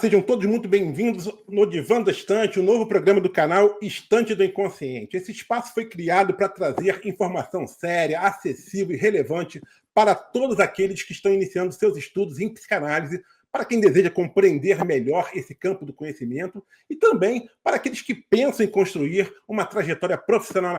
sejam todos muito bem-vindos no Divã da Estante, o novo programa do canal Estante do Inconsciente. Esse espaço foi criado para trazer informação séria, acessível e relevante para todos aqueles que estão iniciando seus estudos em psicanálise, para quem deseja compreender melhor esse campo do conhecimento e também para aqueles que pensam em construir uma trajetória profissional.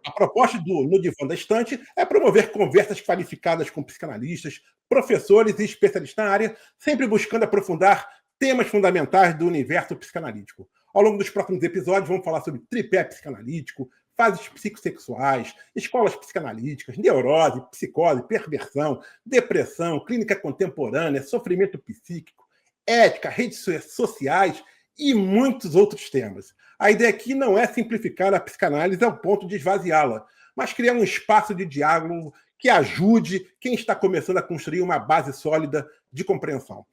A proposta No Divã da Estante é promover conversas qualificadas com psicanalistas, professores e especialistas na área, sempre buscando aprofundar temas fundamentais do universo psicanalítico. Ao longo dos próximos episódios, vamos falar sobre tripé psicanalítico, fases psicossexuais, escolas psicanalíticas, neurose, psicose, perversão, depressão, clínica contemporânea, sofrimento psíquico, ética, redes sociais e muitos outros temas. A ideia aqui não é simplificar a psicanálise ao ponto de esvaziá-la, mas criar um espaço de diálogo que ajude quem está começando a construir uma base sólida de compreensão.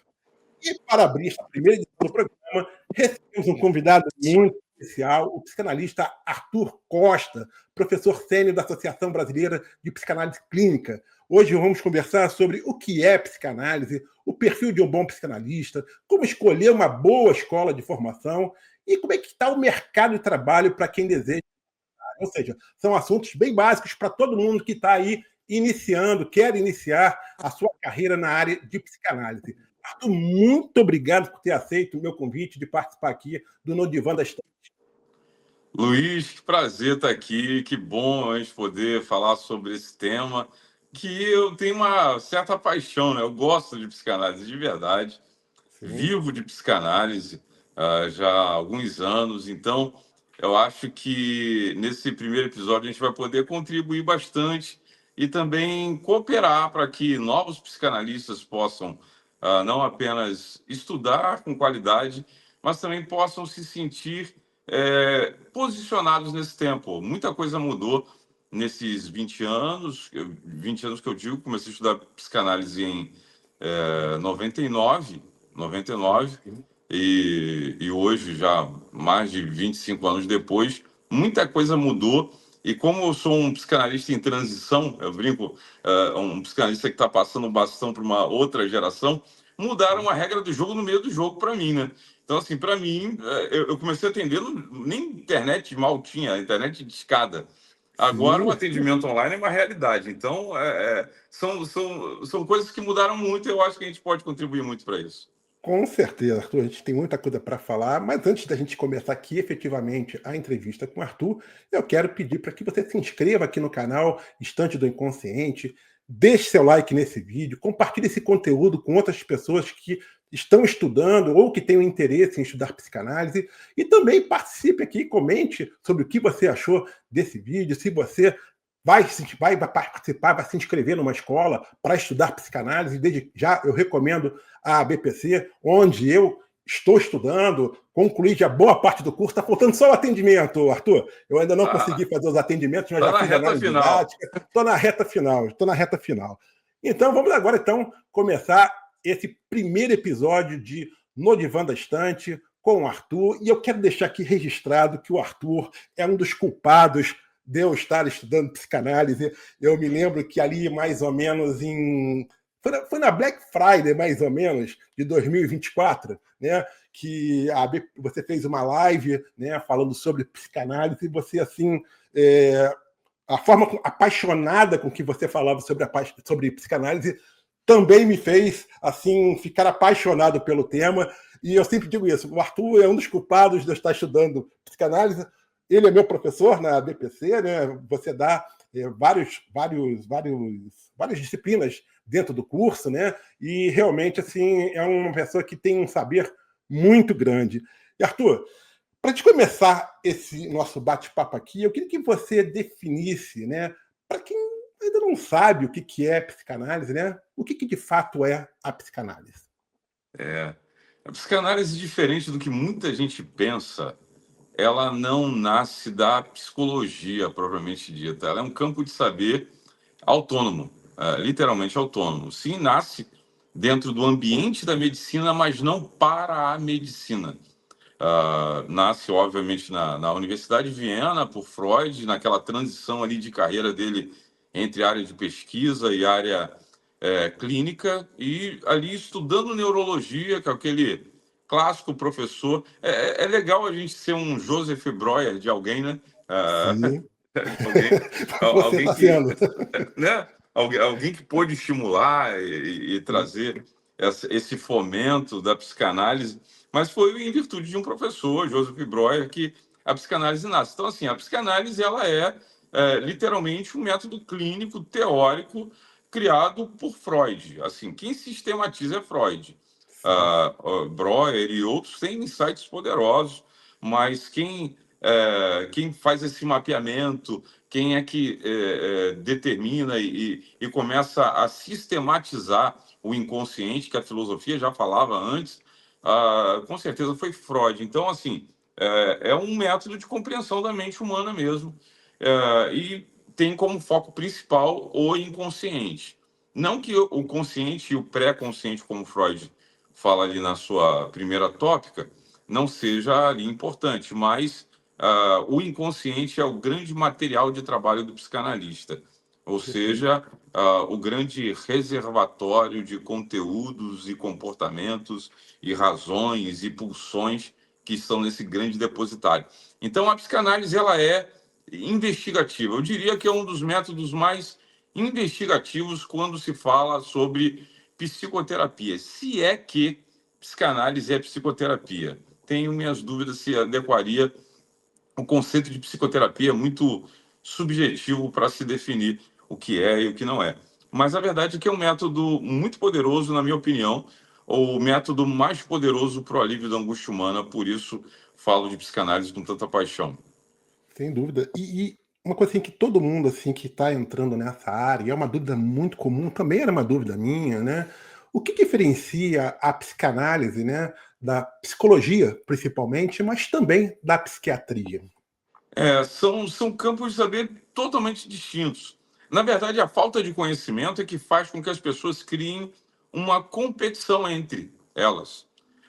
E para abrir esta primeira edição do programa, recebemos um convidado muito especial, o psicanalista Arthur Costa, professor sênior da Associação Brasileira de Psicanálise Clínica. Hoje vamos conversar sobre o que é psicanálise, o perfil de um bom psicanalista, como escolher uma boa escola de formação e como é que está o mercado de trabalho para quem deseja. Ou seja, são assuntos bem básicos para todo mundo que está aí iniciando, quer iniciar a sua carreira na área de psicanálise. Arthur, muito obrigado por ter aceito o meu convite de participar aqui do No Divã da Estante. Luiz, que prazer estar aqui, que bom a gente poder falar sobre esse tema, que eu tenho uma certa paixão, né? Eu gosto de psicanálise de verdade, vivo de psicanálise já há alguns anos, então eu acho que nesse primeiro episódio a gente vai poder contribuir bastante e também cooperar para que novos psicanalistas possam não apenas estudar com qualidade, mas também possam se sentir posicionados nesse tempo. Muita coisa mudou nesses 20 anos que eu digo, comecei a estudar psicanálise em 99, e hoje, já mais de 25 anos depois, muita coisa mudou. E como eu sou um psicanalista em transição, eu brinco, um psicanalista que está passando o bastão para uma outra geração, mudaram a regra do jogo no meio do jogo para mim, né? Então, assim, para mim, eu comecei atendendo, nem internet mal tinha, a internet de escada. Agora o atendimento online é uma realidade. Então, são coisas que mudaram muito e eu acho que a gente pode contribuir muito para isso. Com certeza, Arthur, a gente tem muita coisa para falar, mas antes da gente começar aqui efetivamente a entrevista com o Arthur, eu quero pedir para que você se inscreva aqui no canal Estante do Inconsciente, deixe seu like nesse vídeo, compartilhe esse conteúdo com outras pessoas que estão estudando ou que tenham interesse em estudar psicanálise e também participe aqui, comente sobre o que você achou desse vídeo, se você vai participar, vai se inscrever numa escola para estudar psicanálise. Desde já eu recomendo a BPC, onde eu estou estudando, concluí já boa parte do curso, está faltando só o atendimento, Arthur. Eu ainda não consegui fazer os atendimentos, mas já fiz análise didática. Estou na reta final. Então vamos agora começar esse primeiro episódio de No Divã da Estante com o Arthur, e eu quero deixar aqui registrado que o Arthur é um dos culpados de eu estar estudando psicanálise. Eu me lembro que ali mais ou menos foi na Black Friday, mais ou menos, de 2024, né, que você fez uma live, né, falando sobre psicanálise, e você, assim, a forma apaixonada com que você falava sobre psicanálise também me fez, assim, ficar apaixonado pelo tema. E eu sempre digo isso, o Arthur é um dos culpados de eu estar estudando psicanálise. Ele é meu professor na BPC, né? Você dá várias disciplinas dentro do curso, né? E realmente, assim, é uma pessoa que tem um saber muito grande. E, Arthur, para gente começar esse nosso bate-papo aqui, eu queria que você definisse, né, para quem ainda não sabe o que é psicanálise, né? O que de fato é a psicanálise? A psicanálise, diferente do que muita gente pensa, ela não nasce da psicologia propriamente dita. Ela é um campo de saber autônomo, literalmente autônomo. Sim, nasce dentro do ambiente da medicina, mas não para a medicina. Nasce, obviamente, na Universidade de Viena, por Freud, naquela transição ali de carreira dele entre área de pesquisa e área clínica, e ali estudando neurologia, que é o que ele clássico professor. É legal a gente ser um Joseph Breuer de alguém, né? Sim. Alguém, Você alguém está que, sendo. né? Alguém que pôde estimular e trazer esse fomento da psicanálise, mas foi em virtude de um professor, Joseph Breuer, que a psicanálise nasce. Então, assim, a psicanálise ela literalmente um método clínico teórico criado por Freud. Assim, quem sistematiza é Freud. Sim. Breuer e outros têm insights poderosos, mas quem faz esse mapeamento, quem é que determina e começa a sistematizar o inconsciente, que a filosofia já falava antes, com certeza foi Freud. Então, assim, é um método de compreensão da mente humana mesmo, e tem como foco principal o inconsciente. Não que o consciente e o pré-consciente, como Freud fala ali na sua primeira tópica, não seja ali importante, mas o inconsciente é o grande material de trabalho do psicanalista, ou Perfeito. seja, o grande reservatório de conteúdos e comportamentos e razões e pulsões que estão nesse grande depositário. Então, a psicanálise ela é investigativa. Eu diria que é um dos métodos mais investigativos quando se fala sobre psicoterapia. Se é que psicanálise é psicoterapia. Tenho minhas dúvidas se adequaria. O conceito de psicoterapia é muito subjetivo para se definir o que é e o que não é. Mas a verdade é que é um método muito poderoso, na minha opinião, o método mais poderoso para o alívio da angústia humana, por isso falo de psicanálise com tanta paixão. Sem dúvida. E uma coisa assim que todo mundo assim que está entrando nessa área, e é uma dúvida muito comum, também era uma dúvida minha, né? O que diferencia a psicanálise, né, da psicologia, principalmente, mas também da psiquiatria? São campos de saber totalmente distintos. Na verdade, a falta de conhecimento é que faz com que as pessoas criem uma competição entre elas.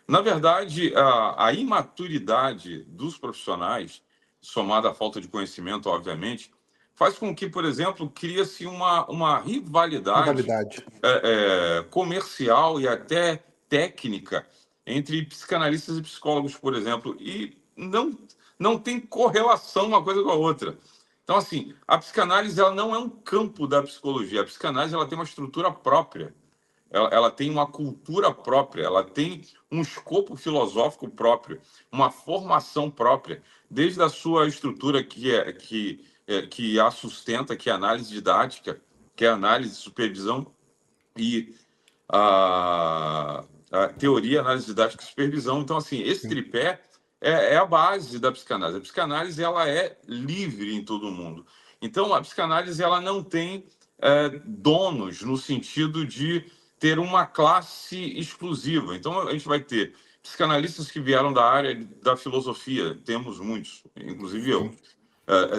Na verdade, a imaturidade dos profissionais, somada à falta de conhecimento, obviamente, faz com que, por exemplo, cria-se uma rivalidade Rivalidade. comercial e até técnica entre psicanalistas e psicólogos, por exemplo, e não tem correlação uma coisa com a outra. Então, assim, a psicanálise ela não é um campo da psicologia. A psicanálise ela tem uma estrutura própria, ela tem uma cultura própria, ela tem um escopo filosófico próprio, uma formação própria, desde a sua estrutura que a sustenta, que é a análise didática, que é a análise, supervisão e a, a teoria, análise didática e supervisão. Então, assim, esse Sim. tripé é a base da psicanálise. A psicanálise ela é livre em todo o mundo. Então, a psicanálise ela não tem donos no sentido de ter uma classe exclusiva. Então, a gente vai ter psicanalistas que vieram da área da filosofia, temos muitos, inclusive eu. Sim.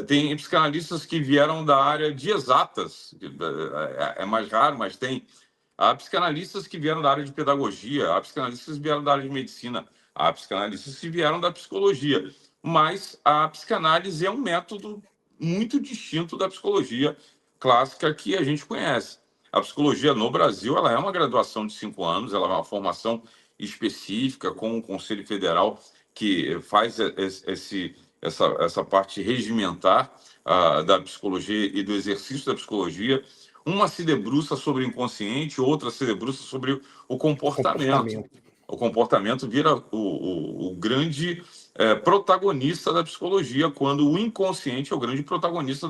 Tem psicanalistas que vieram da área de exatas, é mais raro, mas tem. Há psicanalistas que vieram da área de pedagogia, há psicanalistas que vieram da área de medicina, há psicanalistas que vieram da psicologia. Mas a psicanálise é um método muito distinto da psicologia clássica que a gente conhece. A psicologia no Brasil ela é uma graduação de 5 anos, ela é uma formação específica com o Conselho Federal que faz essa parte regimentar da psicologia e do exercício da psicologia. Uma se debruça sobre o inconsciente, outra se debruça sobre o comportamento. Comportamento. O comportamento vira o grande protagonista da psicologia, quando o inconsciente é o grande protagonista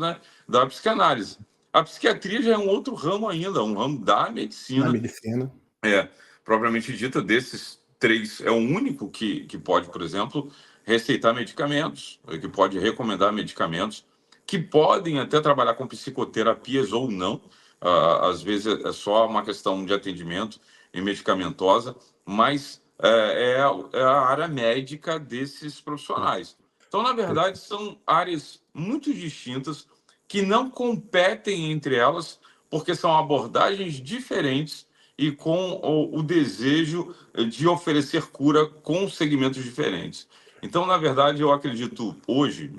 da psicanálise. A psiquiatria já é um outro ramo ainda, um ramo da Na medicina, medicina. é, propriamente dita, desses três, é o único que pode, por exemplo, receitar medicamentos, que pode recomendar medicamentos, que podem até trabalhar com psicoterapias ou não. Às vezes é só uma questão de atendimento e medicamentosa, mas é a área médica desses Sim. profissionais. Então, na verdade, Perfeito. são áreas muito distintas que não competem entre elas, porque são abordagens diferentes e com o desejo de oferecer cura com segmentos diferentes. Então, na verdade, eu acredito hoje,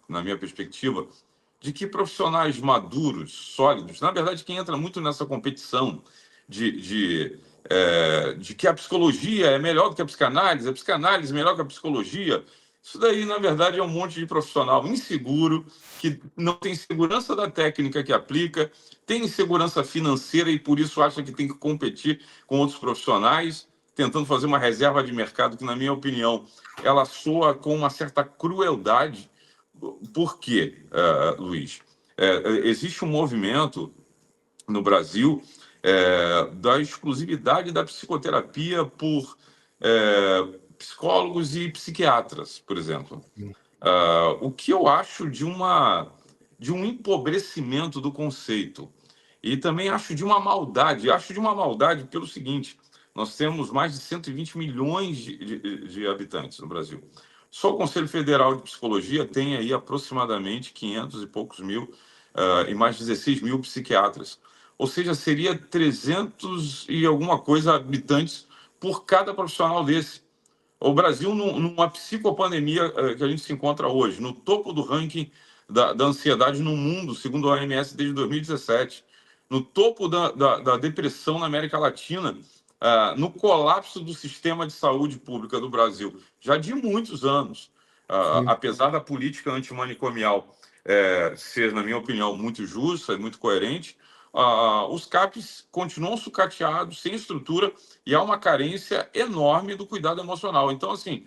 na minha perspectiva, de que profissionais maduros, sólidos, na verdade, quem entra muito nessa competição de de que a psicologia é melhor do que a psicanálise é melhor que a psicologia. Isso daí, na verdade, é um monte de profissional inseguro, que não tem segurança da técnica que aplica, tem insegurança financeira e por isso acha que tem que competir com outros profissionais, tentando fazer uma reserva de mercado que, na minha opinião, ela soa com uma certa crueldade. Por quê, Luiz? Existe um movimento no Brasil da exclusividade da psicoterapia por psicólogos e psiquiatras, por exemplo. O que eu acho de um empobrecimento do conceito. E também acho de uma maldade. Acho de uma maldade pelo seguinte: nós temos mais de 120 milhões de habitantes no Brasil. Só o Conselho Federal de Psicologia tem aí aproximadamente 500 e poucos mil e mais 16 mil psiquiatras. Ou seja, seria 300 e alguma coisa habitantes por cada profissional desse. O Brasil, numa psicopandemia que a gente se encontra hoje, no topo do ranking da ansiedade no mundo, segundo a OMS, desde 2017, no topo da depressão na América Latina, no colapso do sistema de saúde pública do Brasil, já de muitos anos, apesar da política antimanicomial ser, na minha opinião, muito justa e muito coerente, os CAPs continuam sucateados, sem estrutura, e há uma carência enorme do cuidado emocional. Então, assim,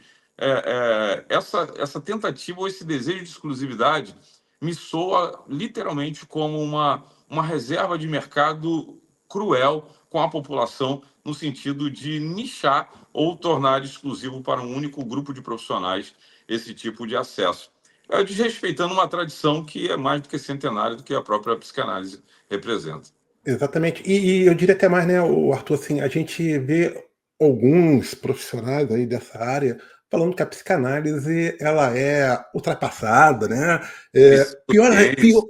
essa tentativa ou esse desejo de exclusividade me soa literalmente como uma reserva de mercado cruel com a população, no sentido de nichar ou tornar exclusivo para um único grupo de profissionais esse tipo de acesso. Desrespeitando uma tradição que é mais do que centenária do que a própria psicanálise representa. Exatamente. E eu diria até mais, né, o Arthur, assim, a gente vê alguns profissionais aí dessa área falando que a psicanálise ela é ultrapassada, né? Pior, Pseudociência. pior,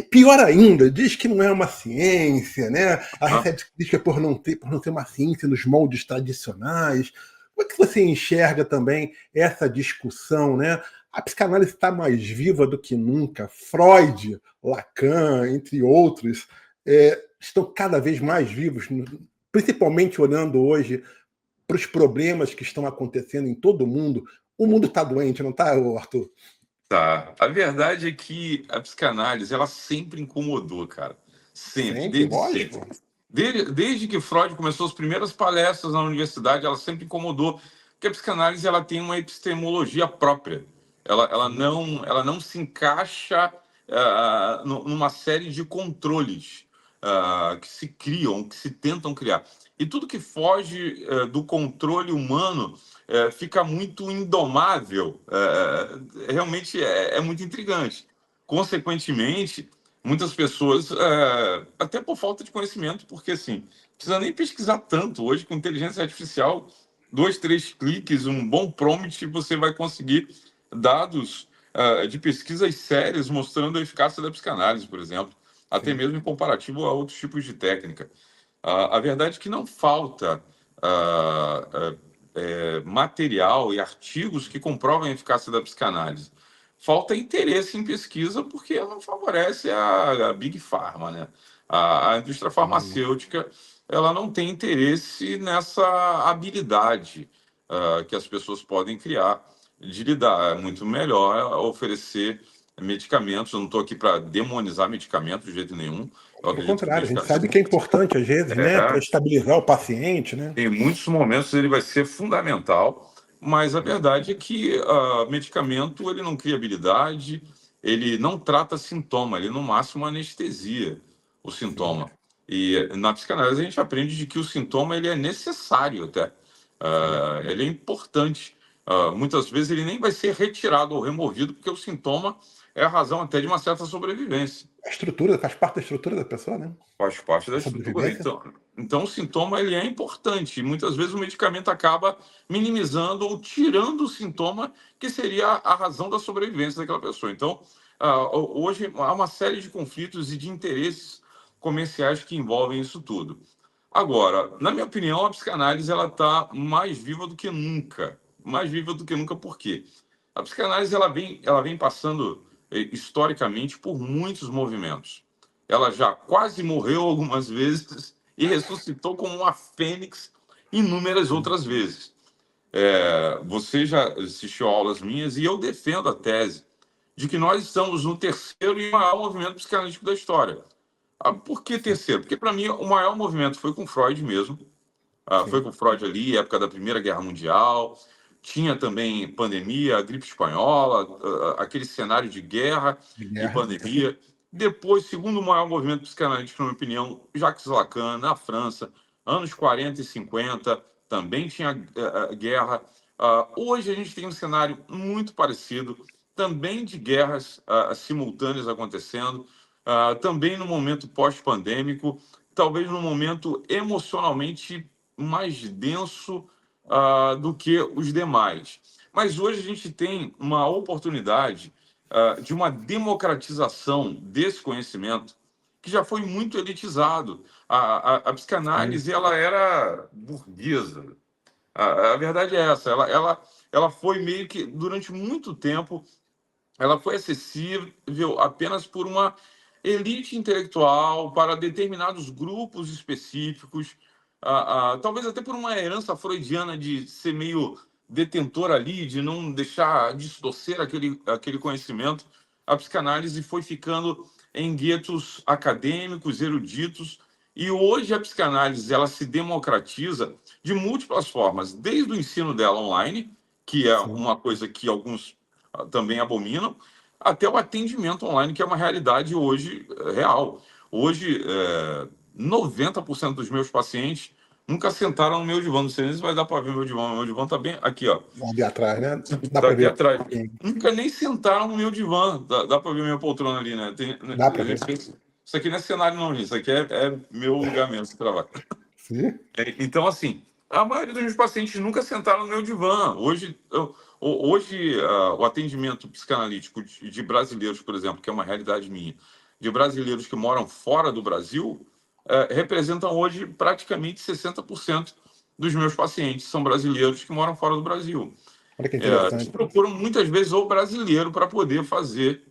pior ainda, diz que não é uma ciência, né? A recebe crítica por não ter uma ciência nos moldes tradicionais. Como é que você enxerga também essa discussão, né? A psicanálise está mais viva do que nunca. Freud, Lacan, entre outros, estão cada vez mais vivos, principalmente olhando hoje para os problemas que estão acontecendo em todo o mundo. O mundo está doente, não está, Arthur? Tá. A verdade é que a psicanálise, ela sempre incomodou, cara. Sempre, Sempre, desde sempre. lógico. Desde que Freud começou as primeiras palestras na universidade, ela sempre incomodou, porque a psicanálise ela tem uma epistemologia própria. Ela não se encaixa numa série de controles que se criam, que se tentam criar. E tudo que foge do controle humano fica muito indomável. Realmente é muito intrigante. Consequentemente, muitas pessoas, até por falta de conhecimento, porque assim, não precisa nem pesquisar tanto. Hoje, com inteligência artificial, 2, 3 cliques, um bom prompt, você vai conseguir dados de pesquisas sérias mostrando a eficácia da psicanálise, por exemplo, até Sim. mesmo em comparativo a outros tipos de técnica. A verdade é que não falta material e artigos que comprovam a eficácia da psicanálise. Falta interesse em pesquisa porque ela favorece a Big Pharma, né? A indústria farmacêutica, ela não tem interesse nessa habilidade que as pessoas podem criar de lidar. É muito melhor oferecer medicamentos. Eu não estou aqui para demonizar medicamentos de jeito nenhum. Eu Pelo acredito que contrário, a gente medicamento sabe que é importante, às vezes, né, para estabilizar o paciente, né? em muitos momentos ele vai ser fundamental, mas a verdade é que medicamento ele não cria habilidade, ele não trata sintoma, ele no máximo anestesia o Sim, sintoma. E na psicanálise a gente aprende de que o sintoma ele é necessário até. sim. Ele é importante. Muitas vezes ele nem vai ser retirado ou removido, porque o sintoma é a razão até de uma certa sobrevivência. A estrutura faz parte da estrutura da pessoa, né? Faz parte da A estrutura. sobrevivência. Então o sintoma ele é importante. Muitas vezes o medicamento acaba minimizando ou tirando o sintoma, que seria a razão da sobrevivência daquela pessoa. Então, hoje há uma série de conflitos e de interesses comerciais que envolvem isso tudo. Agora, na minha opinião, a psicanálise ela está mais viva do que nunca. Mais viva do que nunca, por quê? A psicanálise ela vem passando historicamente por muitos movimentos. Ela já quase morreu algumas vezes e ressuscitou como uma fênix inúmeras outras vezes. Você já assistiu aulas minhas e eu defendo a tese de que nós estamos no terceiro e maior movimento psicanalítico da história. Por que Sim, terceiro? Porque, para mim, o maior movimento foi com Freud mesmo. Foi sim. com Freud ali, época da Primeira Guerra Mundial. Tinha também pandemia, a gripe espanhola, aquele cenário de guerra De e guerra. pandemia. Depois, segundo maior movimento psicanalítico, na minha opinião, Jacques Lacan, na França, anos 40 e 50, também tinha guerra. Hoje a gente tem um cenário muito parecido, também de guerras simultâneas acontecendo, também no momento pós-pandêmico, talvez num momento emocionalmente mais denso do que os demais. Mas hoje a gente tem uma oportunidade de uma democratização desse conhecimento que já foi muito elitizado. A Sim, psicanálise ela era burguesa. A verdade é essa. Ela foi meio que, durante muito tempo, ela foi acessível apenas por uma elite intelectual, para determinados grupos específicos, talvez até por uma herança freudiana de ser meio detentor ali, de não deixar distorcer aquele conhecimento. A psicanálise foi ficando em guetos acadêmicos, eruditos, e hoje a psicanálise ela se democratiza de múltiplas formas, desde o ensino dela online, que é sim. uma coisa que alguns também abominam, até o atendimento online, que é uma realidade hoje real. Hoje, 90% dos meus pacientes nunca sentaram no meu divã. Não sei nem se vai dar para ver meu divã. Meu divã está bem aqui, ó. Ali atrás, né? Dá Tá para aqui ver. atrás. Nunca nem sentaram no meu divã. Dá para ver minha poltrona ali, né? Dá para ver. Isso aqui não é cenário, não, gente. Isso aqui é meu lugar mesmo de trabalho. Sim, Então, assim, a maioria dos meus pacientes nunca sentaram no meu divã. Hoje, o atendimento psicanalítico de brasileiros, por exemplo, que é uma realidade minha, de brasileiros que moram fora do Brasil, representam hoje praticamente 60% dos meus pacientes são brasileiros que moram fora do Brasil. olha que Eles interessante. procuram muitas vezes o brasileiro para poder fazer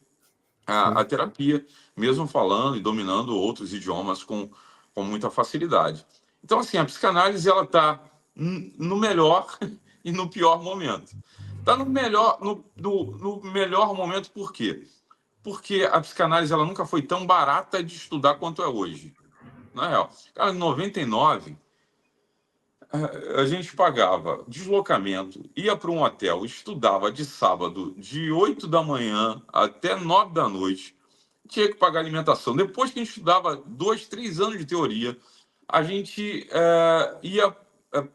a Sim, terapia, mesmo falando e dominando outros idiomas com muita facilidade. Então, assim, a psicanálise ela está no melhor e no pior momento. Está no melhor momento por quê? Porque a psicanálise ela nunca foi tão barata de estudar quanto é hoje. Na real, cara, em 99, a gente pagava deslocamento, ia para um hotel, estudava de sábado, de 8 da manhã até 9 da noite, tinha que pagar alimentação. Depois que a gente estudava 2, 3 anos de teoria, a gente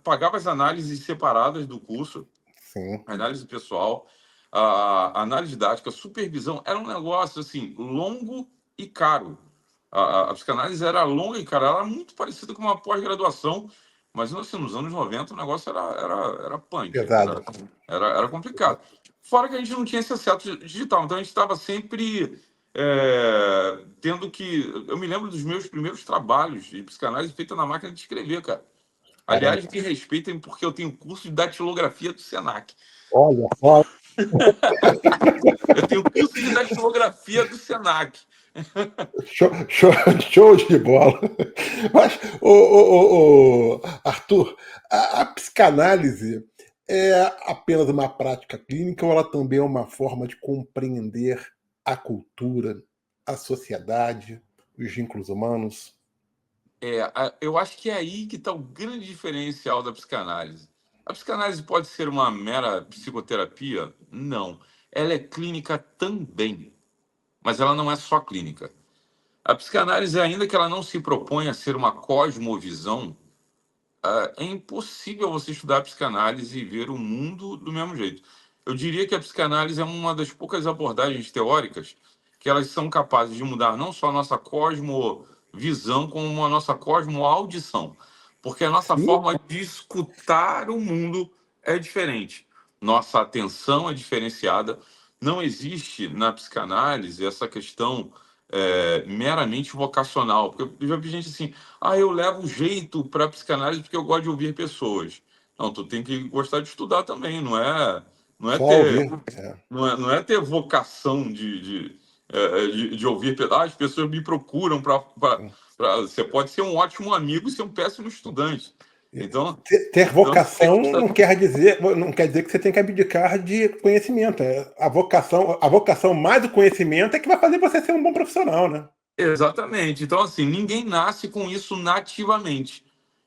pagava as análises separadas do curso, sim. análise pessoal, a análise didática, a supervisão, era um negócio assim, longo e caro. A psicanálise era longa e cara, ela era muito parecida com uma pós-graduação, mas assim, nos anos 90 o negócio era punk, Pesado. era complicado. Fora que a gente não tinha esse acesso digital, então a gente estava sempre tendo que. Eu me lembro dos meus primeiros trabalhos de psicanálise feita na máquina de escrever, cara. Caramba. Aliás, me respeitem porque eu tenho curso de datilografia do Senac. Olha só. Eu tenho curso de datilografia do Senac. Show, show, show de bola. Mas, Arthur, a psicanálise é apenas uma prática clínica ou ela também é uma forma de compreender a cultura, a sociedade, os vínculos humanos? Eu acho que é aí que está o grande diferencial da psicanálise. A psicanálise pode ser uma mera psicoterapia? Não. Ela é clínica também, mas ela não é só clínica. A psicanálise, ainda que ela não se propõe a ser uma cosmovisão, é impossível você estudar a psicanálise e ver o mundo do mesmo jeito. Eu diria que a psicanálise é uma das poucas abordagens teóricas que elas são capazes de mudar não só a nossa cosmovisão, como a nossa cosmoaudição. Porque a nossa Sim, forma de escutar o mundo é diferente. Nossa atenção é diferenciada. Não existe na psicanálise essa questão meramente vocacional. Porque eu já vi gente assim, eu levo jeito para psicanálise porque eu gosto de ouvir pessoas. Não, tu tem que gostar de estudar também, não é só ter ouvir. É, não é ter vocação de ouvir. As pessoas me procuram você pode ser um ótimo amigo e ser um péssimo estudante. Então, ter vocação não quer dizer que você tem que abdicar de conhecimento. A vocação mais o conhecimento é que vai fazer você ser um bom profissional, né? Exatamente. Então, assim, ninguém nasce com isso nativamente.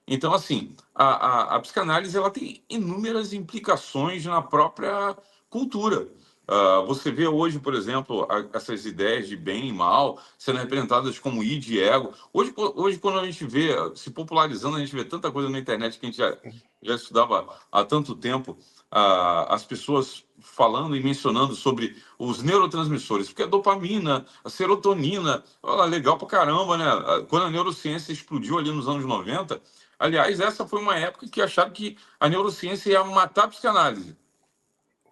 Então, assim, a psicanálise ela tem inúmeras implicações na própria cultura. Você vê hoje, por exemplo, essas ideias de bem e mal sendo representadas como id e ego. Hoje, quando a gente vê se popularizando, a gente vê tanta coisa na internet que a gente já estudava há tanto tempo, as pessoas falando e mencionando sobre os neurotransmissores, porque a dopamina, a serotonina, legal pra caramba, né? Quando a neurociência explodiu ali nos anos 90, aliás, essa foi uma época que acharam que a neurociência ia matar a psicanálise.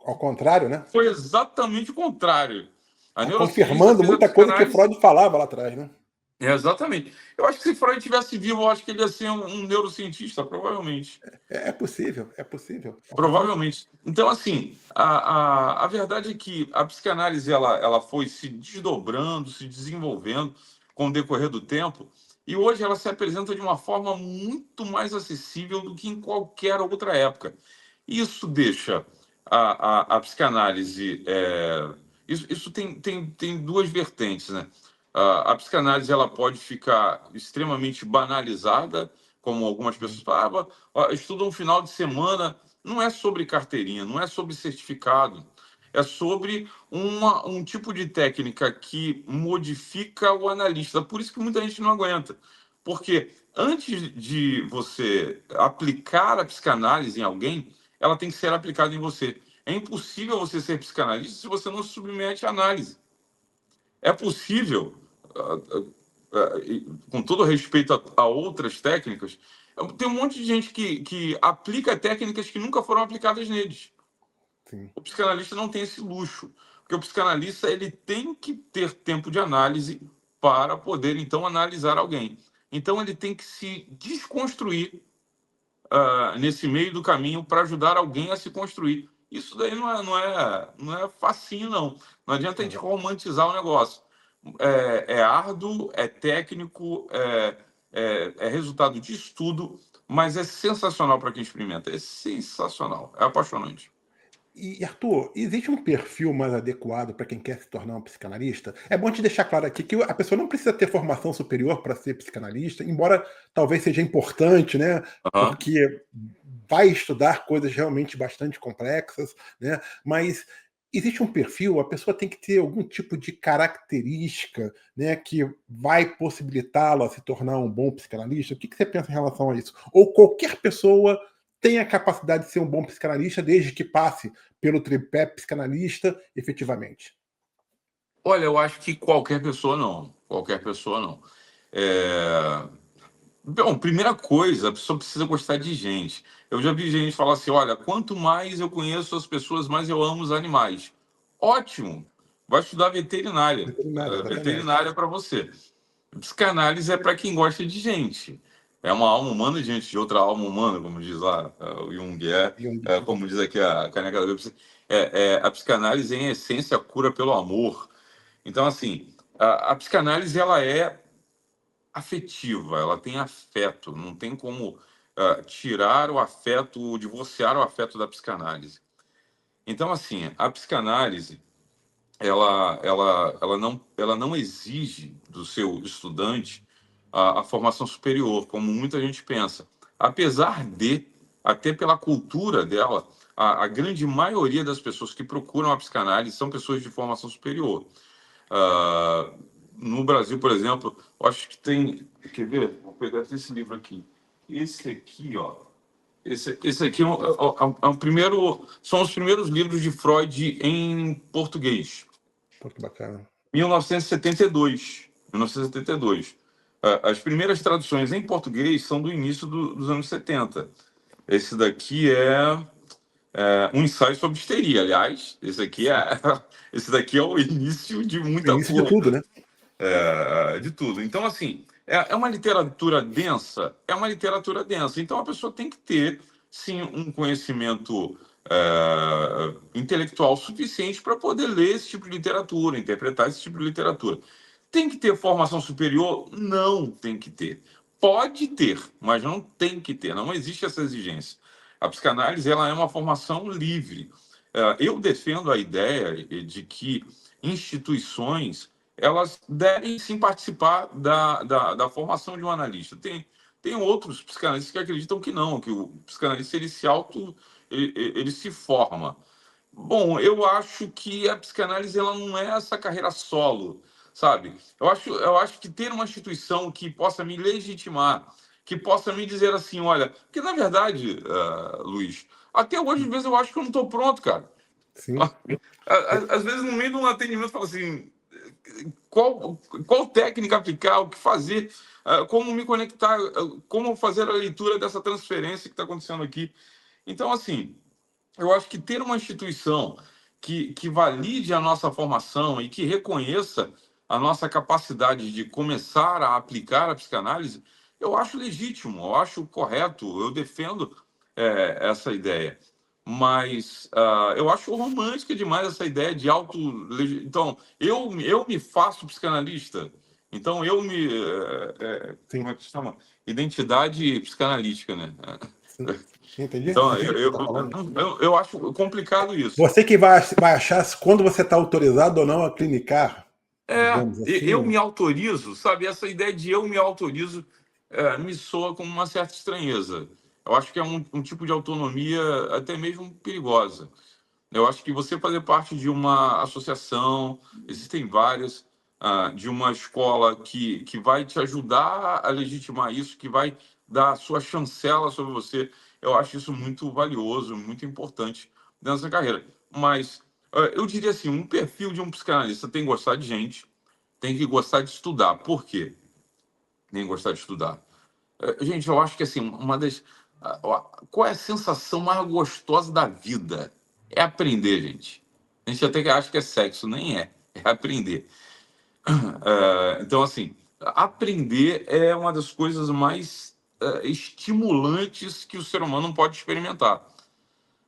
Ao contrário, né? Foi exatamente o contrário. A neurociência confirmando fez a muita coisa que psicanálise... Freud falava lá atrás, né? Exatamente. Eu acho que se Freud tivesse vivo, eu acho que ele ia ser um neurocientista, provavelmente. É possível, é possível. Provavelmente. Então, assim, a verdade é que a psicanálise ela foi se desdobrando, se desenvolvendo com o decorrer do tempo, e hoje ela se apresenta de uma forma muito mais acessível do que em qualquer outra época. Isso deixa a psicanálise... isso tem duas vertentes, né? A psicanálise ela pode ficar extremamente banalizada, como algumas pessoas falavam, estuda um final de semana. Não é sobre carteirinha, não é sobre certificado, é sobre um tipo de técnica que modifica o analista. Por isso que muita gente não aguenta. Porque antes de você aplicar a psicanálise em alguém, ela tem que ser aplicada em você. É impossível você ser psicanalista se você não se submete à análise. É possível, com todo respeito a outras técnicas, tem um monte de gente que aplica técnicas que nunca foram aplicadas neles. Sim. O psicanalista não tem esse luxo, porque o psicanalista ele tem que ter tempo de análise para poder, então, analisar alguém. Então, ele tem que se desconstruir nesse meio do caminho para ajudar alguém a se construir. Isso daí não é facinho, não. Não adianta a gente romantizar o negócio. É árduo, é técnico, é resultado de estudo, mas é sensacional para quem experimenta. É sensacional, é apaixonante. E, Arthur, existe um perfil mais adequado para quem quer se tornar um psicanalista? É bom te deixar claro aqui que a pessoa não precisa ter formação superior para ser psicanalista, embora talvez seja importante, né? Uhum. Porque vai estudar coisas realmente bastante complexas, né? Mas existe um perfil, a pessoa tem que ter algum tipo de característica, né, que vai possibilitá-lo a se tornar um bom psicanalista? O que você pensa em relação a isso? Ou qualquer pessoa tem a capacidade de ser um bom psicanalista desde que passe pelo tripé psicanalista efetivamente? Olha, eu acho que qualquer pessoa não. Qualquer pessoa não. Bom, primeira coisa, a pessoa precisa gostar de gente. Eu já vi gente falar assim: olha, quanto mais eu conheço as pessoas, mais eu amo os animais. Ótimo! Vai estudar veterinária. Veterinário, exatamente. Veterinária para você. Psicanálise é para quem gosta de gente. É uma alma humana diante de outra alma humana, como diz lá o Jung. Como diz aqui a caneca da Bíblia. A psicanálise, em essência, cura pelo amor. Então, assim, a psicanálise ela é afetiva, ela tem afeto, não tem como tirar o afeto, divorciar o afeto da psicanálise. Então, assim, a psicanálise ela não exige do seu estudante a formação superior, como muita gente pensa. Apesar de, até pela cultura dela, a grande maioria das pessoas que procuram a psicanálise são pessoas de formação superior. No Brasil, por exemplo, eu acho que tem... Quer ver? Vou pegar esse livro aqui. Esse aqui, ó. Esse aqui é o primeiro... São os primeiros livros de Freud em português. Pô, que bacana. 1972. 1972. As primeiras traduções em português são do início dos anos 70. Esse daqui um ensaio sobre histeria, aliás. Esse daqui é o início de muita Início de coisa. tudo, né? De tudo. Então, assim, é uma literatura densa? É uma literatura densa. Então, a pessoa tem que ter, sim, um conhecimento intelectual suficiente para poder ler esse tipo de literatura, interpretar esse tipo de literatura. Tem que ter formação superior? Não tem que ter. Pode ter, mas não tem que ter. Não existe essa exigência. A psicanálise ela é uma formação livre. Eu defendo a ideia de que instituições elas devem sim participar da formação de um analista. Tem outros psicanalistas que acreditam que não, que o psicanalista ele se forma. Bom, eu acho que a psicanálise ela não é essa carreira solo, sabe? Eu acho que ter uma instituição que possa me legitimar, que possa me dizer assim, olha, porque na verdade, Luiz, até hoje às vezes eu acho que eu não estou pronto, cara. Sim. Às vezes no meio de um atendimento eu falo assim, qual técnica aplicar, o que fazer, como me conectar, como fazer a leitura dessa transferência que está acontecendo aqui. Então, assim, eu acho que ter uma instituição que valide a nossa formação e que reconheça a nossa capacidade de começar a aplicar a psicanálise, eu acho legítimo, eu acho correto, eu defendo essa ideia. Mas eu acho romântica demais essa ideia de auto. Então, eu me faço psicanalista. Então, Sim. como é que se chama? Identidade psicanalítica, né? Sim. Entendi? Então, Entendi o que você está falando. eu acho complicado isso. Você que vai achar quando você está autorizado ou não a clinicar, digamos Eu assim. me autorizo, sabe? Essa ideia de eu me autorizo me soa como uma certa estranheza. Eu acho que é um tipo de autonomia até mesmo perigosa. Eu acho que você fazer parte de uma associação, existem várias, de uma escola que vai te ajudar a legitimar isso, que vai dar a sua chancela sobre você, eu acho isso muito valioso, muito importante nessa carreira. Mas eu diria assim, um perfil de um psicanalista tem que gostar de gente, tem que gostar de estudar. Por quê? Nem gostar de estudar. Gente, eu acho que assim, qual é a sensação mais gostosa da vida? É aprender, gente. A gente até acha que é sexo, nem é. É aprender. Então, assim, aprender é uma das coisas mais estimulantes que o ser humano pode experimentar.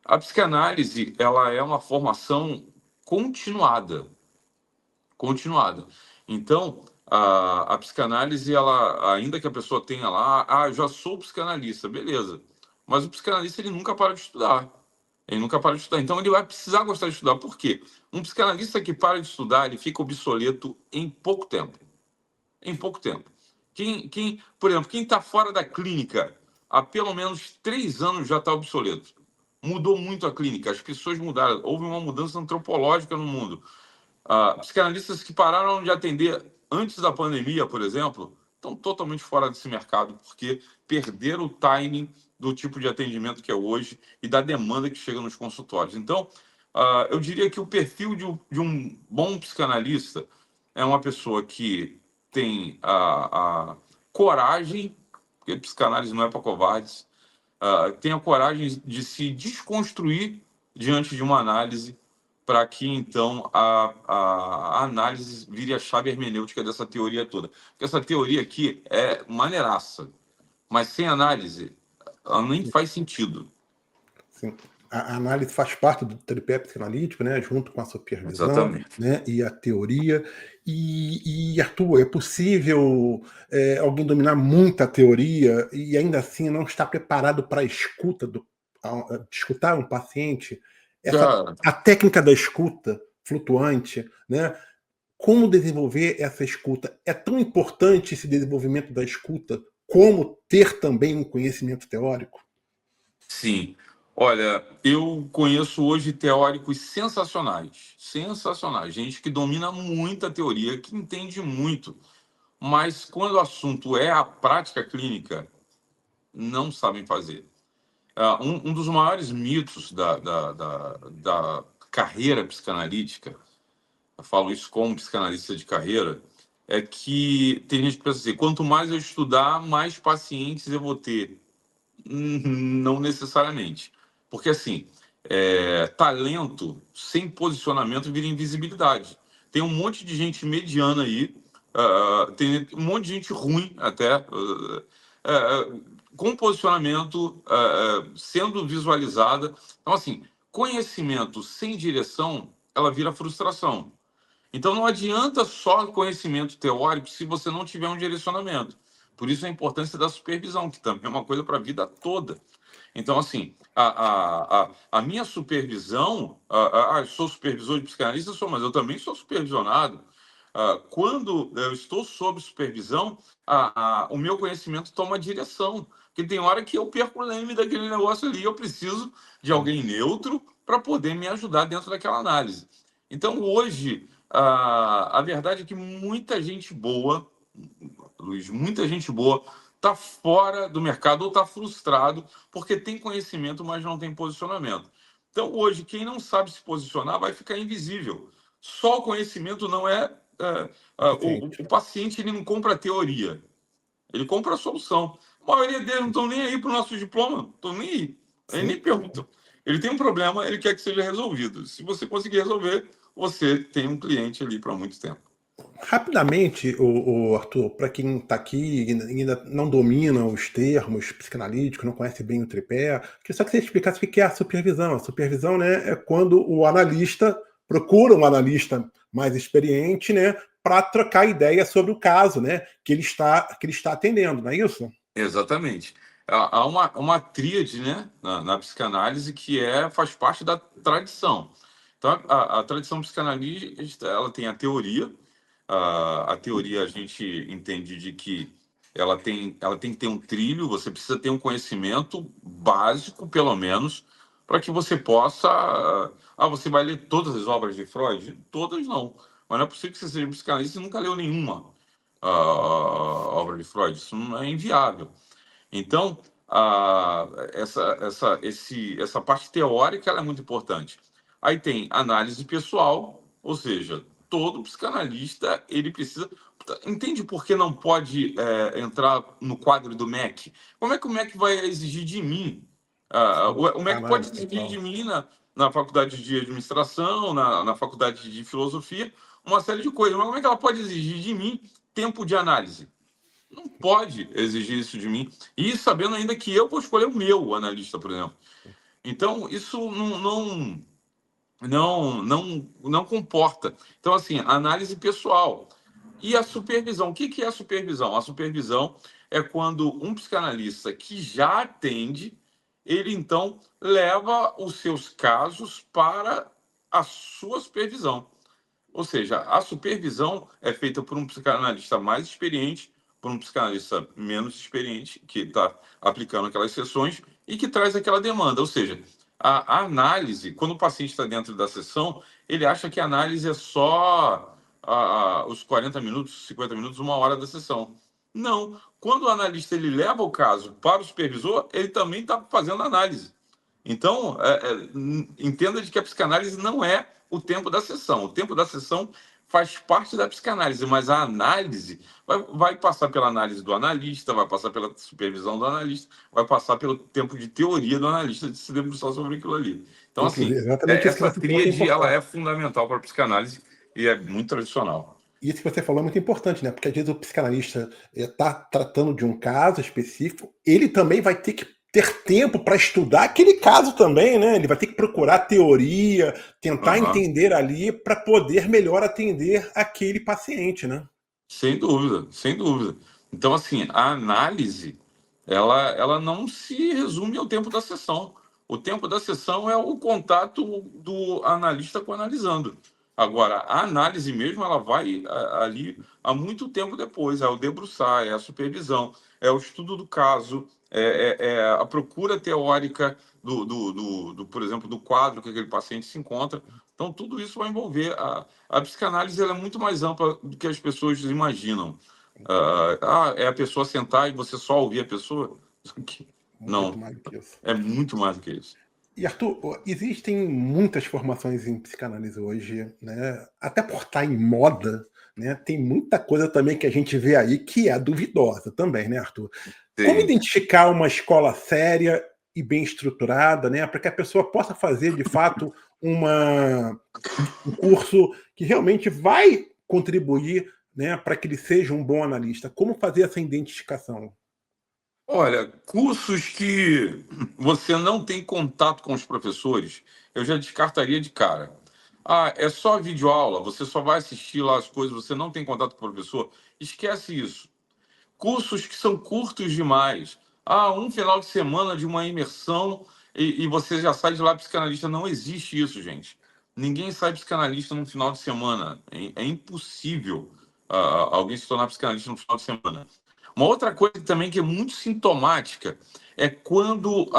A psicanálise, ela é uma formação continuada, continuada. Então, a psicanálise, ela, ainda que a pessoa tenha lá, já sou psicanalista, beleza. Mas o psicanalista, ele nunca para de estudar. Ele nunca para de estudar. Então, ele vai precisar gostar de estudar. Por quê? Um psicanalista que para de estudar, ele fica obsoleto em pouco tempo. Em pouco tempo. Por exemplo, quem está fora da clínica há pelo menos 3 anos já está obsoleto. Mudou muito a clínica, as pessoas mudaram, houve uma mudança antropológica no mundo. Psicanalistas que pararam de atender antes da pandemia, por exemplo, estão totalmente fora desse mercado, porque perderam o timing do tipo de atendimento que é hoje e da demanda que chega nos consultórios. Então, eu diria que o perfil de um bom psicanalista é uma pessoa que tem a coragem, porque psicanálise não é para covardes, tem a coragem de se desconstruir diante de uma análise para que então a análise vire a chave hermenêutica dessa teoria toda. Porque essa teoria aqui é maneiraça, mas sem análise ela nem faz sentido. Sim. A análise faz parte do tripé psicanalítico, né, junto com a supervisão, Exatamente. né, e a teoria. Arthur, é possível alguém dominar muita teoria e ainda assim não estar preparado para a escuta escutar um paciente? Cara, A técnica da escuta flutuante, né? Como desenvolver essa escuta? É tão importante esse desenvolvimento da escuta como ter também um conhecimento teórico? sim. Olha, eu conheço hoje teóricos sensacionais, sensacionais, gente que domina muita teoria, que entende muito, mas quando o assunto é a prática clínica, não sabem fazer. Um dos maiores mitos da carreira psicanalítica, eu falo isso como psicanalista de carreira, é que tem gente que pensa assim, quanto mais eu estudar, mais pacientes eu vou ter. Não necessariamente. Porque, assim, talento sem posicionamento vira invisibilidade. Tem um monte de gente mediana aí, tem um monte de gente ruim até, com posicionamento sendo visualizada. Então, assim, conhecimento sem direção, ela vira frustração. Então, não adianta só conhecimento teórico se você não tiver um direcionamento. Por isso, a importância da supervisão, que também é uma coisa para a vida toda. Então, assim, a minha supervisão, eu sou supervisor de psicanalista, mas eu também sou supervisionado. Quando eu estou sob supervisão, o meu conhecimento toma direção. Porque tem hora que eu perco o leme daquele negócio ali, eu preciso de alguém neutro para poder me ajudar dentro daquela análise. Então, hoje, a verdade é que muita gente boa, Luiz, muita gente boa está fora do mercado ou está frustrado porque tem conhecimento, mas não tem posicionamento. Então, hoje, quem não sabe se posicionar vai ficar invisível. Só o conhecimento não o paciente ele não compra a teoria, ele compra a solução. A maioria deles não estão nem aí para o nosso diploma, estão nem aí. Ele nem pergunta. Ele tem um problema, ele quer que seja resolvido. Se você conseguir resolver, você tem um cliente ali para muito tempo. Rapidamente, o Arthur, para quem está aqui e ainda não domina os termos psicanalíticos, não conhece bem o tripé, queria só que você explicasse o que é a supervisão. A supervisão, né, é quando o analista procura um analista mais experiente, né, para trocar ideia sobre o caso, né, que ele está atendendo, não é isso? Exatamente. Há uma tríade, né, na psicanálise que faz parte da tradição. Então, a tradição psicanalista, ela tem a teoria. A teoria a gente entende de que ela tem que ter um trilho, você precisa ter um conhecimento básico, pelo menos, para que você possa. Você vai ler todas as obras de Freud? Todas não. Mas não é possível que você seja psicanalista e nunca leu nenhuma obra de Freud. Isso não é inviável. Então, essa parte teórica ela é muito importante. Aí tem análise pessoal, ou seja, todo psicanalista ele precisa. Entende por que não pode entrar no quadro do MEC? Como é que o MEC vai exigir de mim? O MEC pode exigir de mim na faculdade de administração, na faculdade de filosofia, uma série de coisas. Mas como é que ela pode exigir de mim tempo de análise? Não pode exigir isso de mim. E sabendo ainda que eu vou escolher o meu analista, por exemplo. Então, isso não comporta. Então, assim, análise pessoal. E a supervisão. O que é a supervisão? A supervisão é quando um psicanalista que já atende, ele então leva os seus casos para a sua supervisão. Ou seja, a supervisão é feita por um psicanalista mais experiente, por um psicanalista menos experiente, que está aplicando aquelas sessões e que traz aquela demanda. Ou seja, a análise, quando o paciente está dentro da sessão, ele acha que a análise é só os 40 minutos, 50 minutos, uma hora da sessão. Não. Quando o analista ele leva o caso para o supervisor, ele também está fazendo análise. Então, entenda de que a psicanálise não é o tempo da sessão. O tempo da sessão faz parte da psicanálise, mas a análise vai passar pela análise do analista, vai passar pela supervisão do analista, vai passar pelo tempo de teoria do analista de se debruçar sobre aquilo ali. Então, assim, exatamente isso que essa você falou que é tríade ela importante. é fundamental para a psicanálise e é muito tradicional. Isso que você falou é muito importante, né? Porque às vezes o psicanalista está tratando de um caso específico, ele também vai ter que ter tempo para estudar aquele caso também, né? Ele vai ter que procurar teoria, tentar entender ali para poder melhor atender aquele paciente, né? Sem dúvida, sem dúvida. Então, assim, a análise, ela não se resume ao tempo da sessão. O tempo da sessão é o contato do analista com o analisando. Agora, a análise mesmo, ela vai ali há muito tempo depois. É o debruçar, é a supervisão, é o estudo do caso, é a procura teórica por exemplo, do quadro que aquele paciente se encontra. Então, tudo isso vai envolver. A psicanálise ela é muito mais ampla do que as pessoas imaginam. É a pessoa sentar e você só ouvir a pessoa? Muito Não, mais do que isso. é muito mais do que isso. E Arthur, existem muitas formações em psicanálise hoje, né? Até por estar em moda, né? Tem muita coisa também que a gente vê aí que é duvidosa também, né, Arthur? Como Sim. identificar uma escola séria e bem estruturada, né? Para que a pessoa possa fazer, de fato, um curso que realmente vai contribuir, né, para que ele seja um bom analista. Como fazer essa identificação? Olha, cursos que você não tem contato com os professores, eu já descartaria de cara. Ah, é só videoaula, você só vai assistir lá as coisas, você não tem contato com o professor. Esquece isso. Cursos que são curtos demais. Ah, um final de semana de uma imersão e você já sai de lá psicanalista. Não existe isso, gente. Ninguém sai psicanalista num final de semana. É impossível alguém se tornar psicanalista no final de semana. Uma outra coisa também que é muito sintomática é quando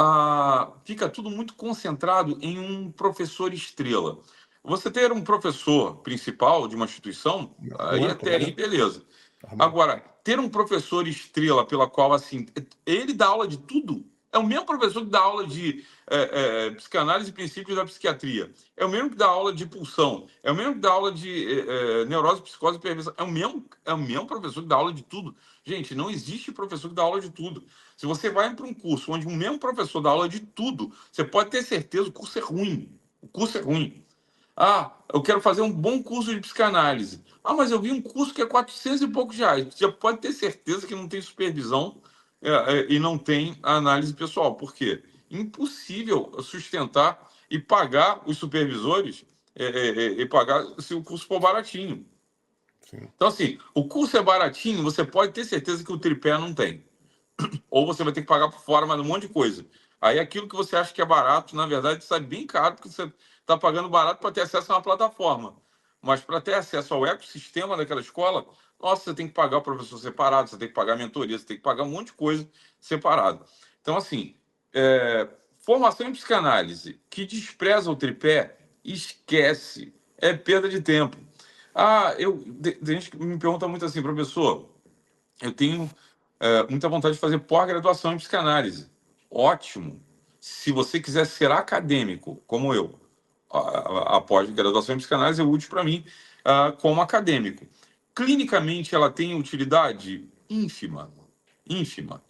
fica tudo muito concentrado em um professor estrela. Você ter um professor principal de uma instituição, aí Normal, até claro. aí, beleza. Normal. Agora, ter um professor estrela pela qual, assim, ele dá aula de tudo. É o mesmo professor que dá aula de psicanálise e princípios da psiquiatria. É o mesmo que dá aula de pulsão. É o mesmo que dá aula de neurose, psicose e perversão. É o mesmo professor que dá aula de tudo. Gente, não existe professor que dá aula de tudo. Se você vai para um curso onde o mesmo professor dá aula de tudo, você pode ter certeza que o curso é ruim. O curso é ruim. Ah, eu quero fazer um bom curso de psicanálise. Ah, mas eu vi um curso que é 400 e poucos reais. Você já pode ter certeza que não tem supervisão e não tem análise pessoal. Por quê? Impossível sustentar e pagar os supervisores e pagar se o curso for baratinho. Sim. Então, assim, o curso é baratinho, você pode ter certeza que o tripé não tem. Ou você vai ter que pagar por fora mais um monte de coisa. Aí aquilo que você acha que é barato, na verdade, sai bem caro, porque você está pagando barato para ter acesso a uma plataforma. Mas para ter acesso ao ecossistema daquela escola, nossa, você tem que pagar o professor separado, você tem que pagar a mentoria, você tem que pagar um monte de coisa separado. Então, assim, formação em psicanálise que despreza o tripé, esquece. É perda de tempo. Tem gente que me pergunta muito assim, professor, eu tenho muita vontade de fazer pós-graduação em psicanálise. Ótimo. Se você quiser ser acadêmico, como eu, a pós-graduação em psicanálise é útil para mim como acadêmico. Clinicamente, ela tem utilidade ínfima, ínfima.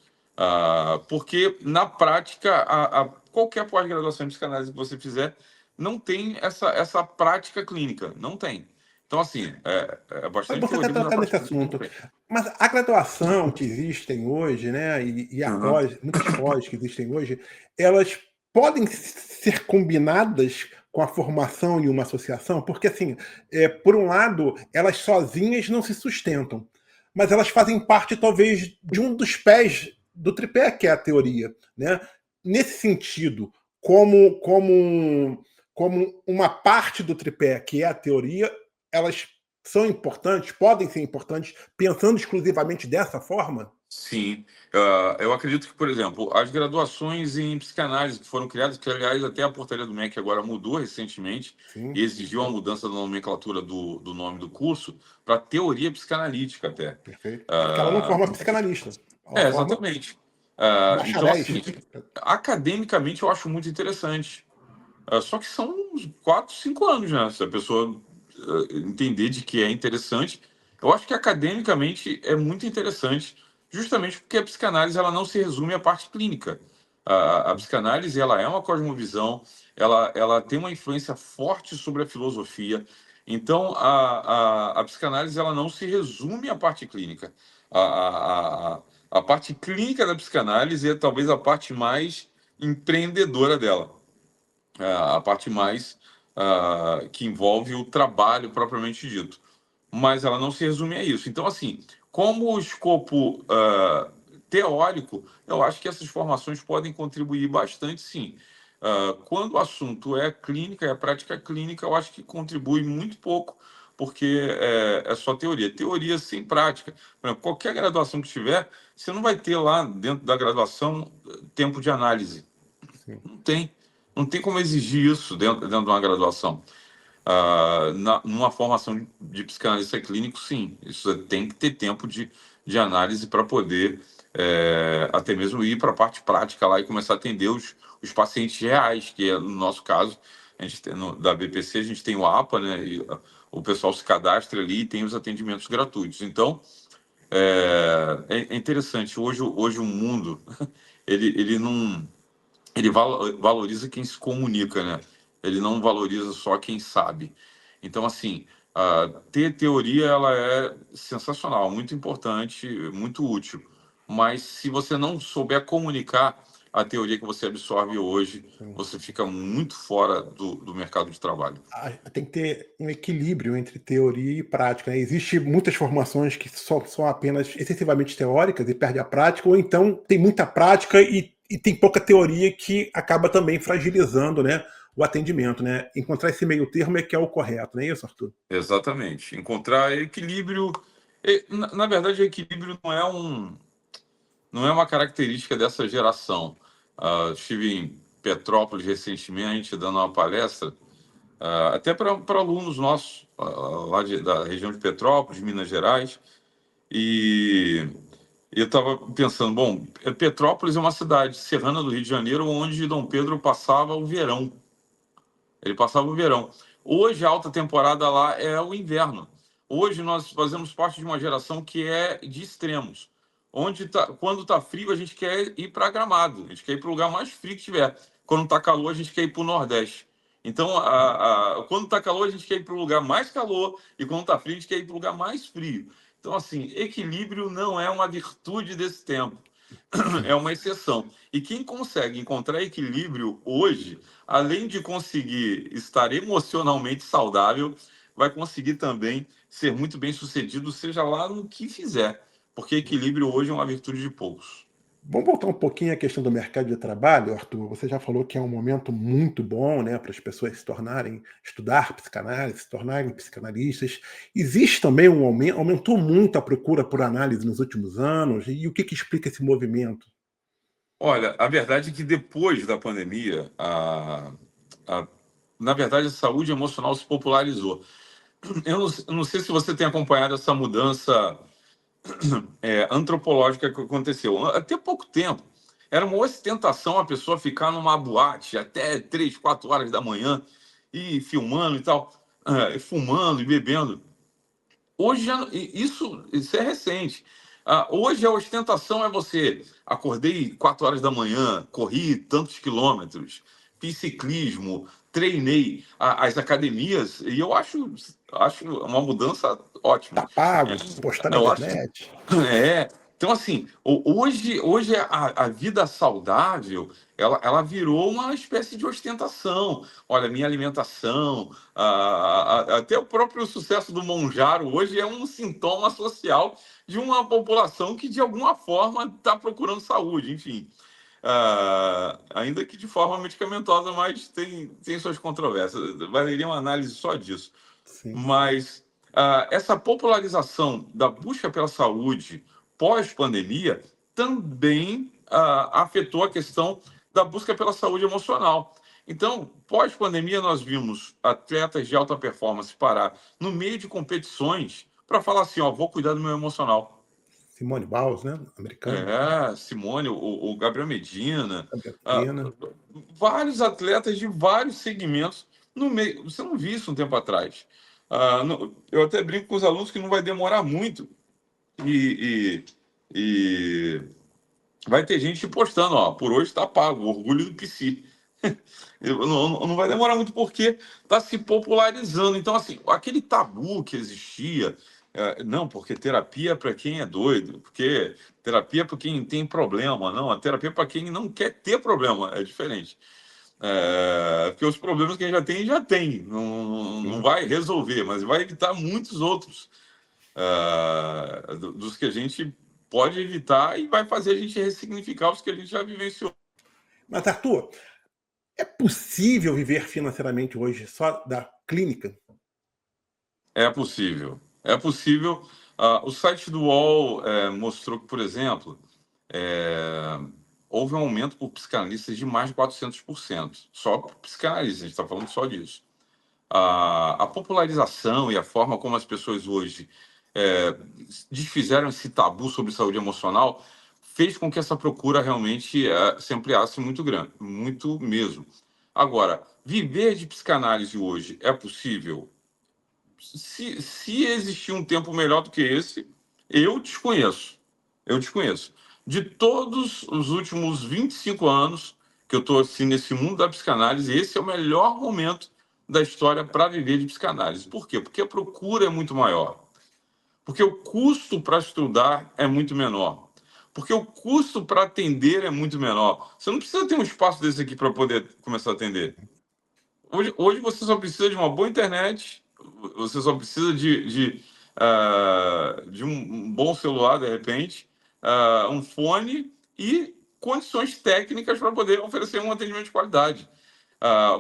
Porque, na prática, qualquer pós-graduação em psicanálise que você fizer não tem essa prática clínica. Não tem. Então, assim, é Foi bastante bom você até teoria, mas a tocar nesse prática clínica não assunto. tem. Mas a graduação que existem hoje, né, e a Uhum. pós, muitas pós que existem hoje, elas podem ser combinadas com a formação em uma associação, porque, assim, por um lado, elas sozinhas não se sustentam, mas elas fazem parte, talvez, de um dos pés do tripé, que é a teoria. Né? Nesse sentido, como uma parte do tripé, que é a teoria, elas são importantes, podem ser importantes, pensando exclusivamente dessa forma? Sim, eu acredito que, por exemplo, as graduações em psicanálise que foram criadas, que aliás até a portaria do MEC agora mudou recentemente e Sim, exigiu a mudança da nomenclatura do nome do curso para teoria psicanalítica até. perfeito. Porque ela não Ah, forma psicanalista, ela forma exatamente. Então, bacharéis. assim, academicamente eu acho muito interessante. Só que são uns 4, 5 anos, né? Se a pessoa entender de que é interessante. Eu acho que academicamente é muito interessante, justamente porque a psicanálise ela não se resume à parte clínica. A psicanálise ela é uma cosmovisão, ela tem uma influência forte sobre a filosofia. Então, a psicanálise ela não se resume à parte clínica. A, a, a, a parte clínica da psicanálise é talvez a parte mais empreendedora dela, a parte mais que envolve o trabalho propriamente dito. Mas ela não se resume a isso. Então, assim, como escopo teórico, eu acho que essas formações podem contribuir bastante, sim. Quando o assunto é clínica, é prática clínica, eu acho que contribui muito pouco, porque é só teoria. Teoria sem prática. Por exemplo, qualquer graduação que tiver, você não vai ter lá dentro da graduação tempo de análise. Sim. Não tem. Não tem como exigir isso dentro de uma graduação. Numa formação de psicanalista clínico, sim. Isso tem que ter tempo de análise para poder até mesmo ir para a parte prática lá e começar a atender os pacientes reais, que é no nosso caso, a gente tem, da BPC, a gente tem o APA, né? E o pessoal se cadastra ali e tem os atendimentos gratuitos. Então, é interessante. Hoje o mundo, ele não ele valoriza quem se comunica, né? Ele não valoriza só quem sabe. Então, assim, ter teoria ela é sensacional, muito importante, muito útil. Mas se você não souber comunicar, a teoria que você absorve hoje, você fica muito fora do mercado de trabalho. Tem que ter um equilíbrio entre teoria e prática, né? Existem muitas formações que são apenas excessivamente teóricas e perde a prática, ou então tem muita prática e tem pouca teoria que acaba também fragilizando, né, o atendimento, né? Encontrar esse meio termo é que é o correto, não é isso, Arthur? Exatamente. Encontrar equilíbrio. Na verdade, equilíbrio não é uma característica dessa geração. Estive em Petrópolis recentemente, dando uma palestra, até para alunos nossos, lá da região de Petrópolis, Minas Gerais, e eu estava pensando, bom, Petrópolis é uma cidade serrana do Rio de Janeiro, onde Dom Pedro passava o verão. Ele passava o verão. Hoje, a alta temporada lá é o inverno. Hoje, nós fazemos parte de uma geração que é de extremos. Quando está frio, a gente quer ir para Gramado. A gente quer ir para o lugar mais frio que tiver. Quando está calor, a gente quer ir para o Nordeste. Então, quando está calor, a gente quer ir para o lugar mais calor. E quando está frio, a gente quer ir para o lugar mais frio. Então, assim, equilíbrio não é uma virtude desse tempo. É uma exceção. E quem consegue encontrar equilíbrio hoje, além de conseguir estar emocionalmente saudável, vai conseguir também ser muito bem sucedido, seja lá no que fizer. Porque equilíbrio hoje é uma virtude de poucos. Vamos voltar um pouquinho à questão do mercado de trabalho, Arthur. Você já falou que é um momento muito bom, né, para as pessoas se tornarem, estudar psicanálise, se tornarem psicanalistas. Existe também um aumento, aumentou muito a procura por análise nos últimos anos, e o que explica esse movimento? Olha, a verdade é que depois da pandemia, a- na verdade, a saúde emocional se popularizou. Eu não sei se você tem acompanhado essa mudança antropológica que aconteceu. Até pouco tempo, era uma ostentação a pessoa ficar numa boate até 3, 4 horas da manhã e filmando e tal, fumando e bebendo. Hoje, isso é recente. Hoje, a ostentação é você: acordei 4 horas da manhã, corri tantos quilômetros, fiz ciclismo, treinei as academias, e eu acho uma mudança ótima. Tá pago, postar na Eu acho internet. é. Então, assim, hoje a vida saudável, ela virou uma espécie de ostentação. Olha, minha alimentação, até o próprio sucesso do Monjaro hoje é um sintoma social de uma população que, de alguma forma, está procurando saúde, enfim. Ainda que de forma medicamentosa, mas tem suas controvérsias. Valeria uma análise só disso. Sim. Mas essa popularização da busca pela saúde pós-pandemia também afetou a questão da busca pela saúde emocional. Então, pós-pandemia, nós vimos atletas de alta performance parar no meio de competições para falar assim: ó, vou cuidar do meu emocional. Simone Biles, né? Americana. Simone, o Gabriel Medina, Gabriel ah, Pena. vários atletas de vários segmentos no meio. Você não viu isso um tempo atrás. Eu até brinco com os alunos que não vai demorar muito e, e vai ter gente postando, ó, por hoje está pago, orgulho do PC. Não vai demorar muito porque está se popularizando. Então, assim, aquele tabu que existia, não, porque terapia é para quem é doido, porque terapia é para quem tem problema, não, a terapia é para quem não quer ter problema, é diferente. Porque os problemas que a gente já tem, não vai resolver, mas vai evitar muitos outros dos que a gente pode evitar e vai fazer a gente ressignificar os que a gente já vivenciou. Mas, Arthur, é possível viver financeiramente hoje só da clínica? É possível. É possível. O site do UOL mostrou que, por exemplo, é, houve um aumento por psicanalistas de mais de 400%. Só por psicanalistas, a gente está falando só disso. A popularização e a forma como as pessoas hoje desfizeram esse tabu sobre saúde emocional fez com que essa procura realmente se ampliasse muito grande, muito mesmo. Agora, viver de psicanálise hoje é possível? Se existir um tempo melhor do que esse, eu desconheço. Eu desconheço. De todos os últimos 25 anos que eu estou assim, nesse mundo da psicanálise, esse é o melhor momento da história para viver de psicanálise. Por quê? Porque a procura é muito maior. Porque o custo para estudar é muito menor. porque o custo para atender é muito menor. Você não precisa ter um espaço desse aqui para poder começar a atender. Hoje você só precisa de uma boa internet, você só precisa de um bom celular, de repente, um fone e condições técnicas para poder oferecer um atendimento de qualidade.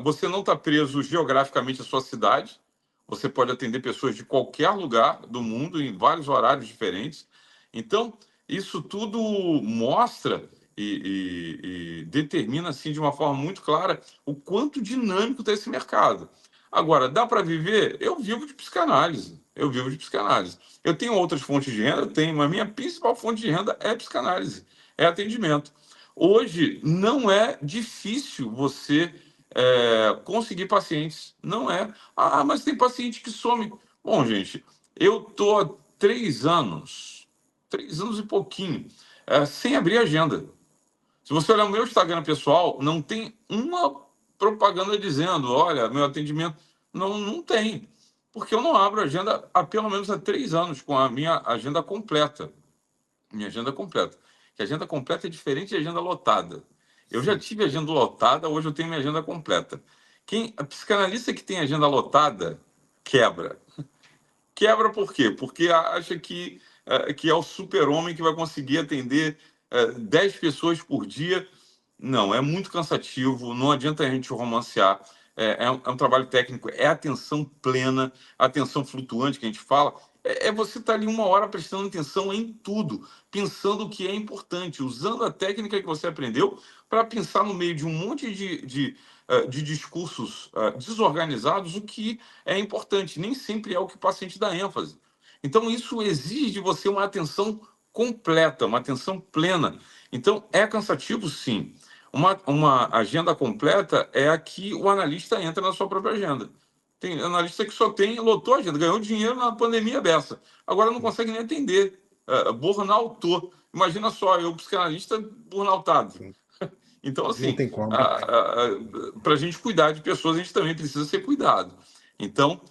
Você não está preso geograficamente à sua cidade, você pode atender pessoas de qualquer lugar do mundo, em vários horários diferentes. Então, isso tudo mostra e determina, assim, de uma forma muito clara, o quanto dinâmico está esse mercado. Agora, dá para viver? Eu vivo de psicanálise. Eu vivo de psicanálise. Eu tenho outras fontes de renda? Eu tenho, mas a minha principal fonte de renda é psicanálise, é atendimento. Hoje, não é difícil você conseguir pacientes. Não é. Ah, mas tem paciente que some. Bom, gente, eu tô há 3 anos e pouquinho, sem abrir agenda. Se você olhar o meu Instagram pessoal, não tem uma propaganda dizendo, olha, meu atendimento. Não, não tem. Porque eu não abro agenda há pelo menos há 3 anos com a minha agenda completa. Minha agenda completa. Que agenda completa é diferente de agenda lotada. Eu já tive agenda lotada, hoje eu tenho minha agenda completa. A psicanalista que tem agenda lotada quebra. Quebra por quê? Porque acha que é o super-homem que vai conseguir atender 10 pessoas por dia. Não, é muito cansativo, não adianta a gente romancear. É um trabalho técnico, é atenção plena, atenção flutuante que a gente fala. É você estar ali uma hora prestando atenção em tudo, pensando o que é importante, usando a técnica que você aprendeu para pensar no meio de um monte de discursos desorganizados o que é importante. Nem sempre é o que o paciente dá ênfase. Então, isso exige de você uma atenção completa, uma atenção plena. Então, é cansativo, sim. Uma agenda completa é a que o analista entra na sua própria agenda. Tem analista que só lotou a agenda, ganhou dinheiro na pandemia dessa. Agora não consegue nem atender. Burnoutou. Imagina só, eu, psicanalista, burnoutado. Então, Não assim, tem como. para a gente cuidar de pessoas, a gente também precisa ser cuidado. Então,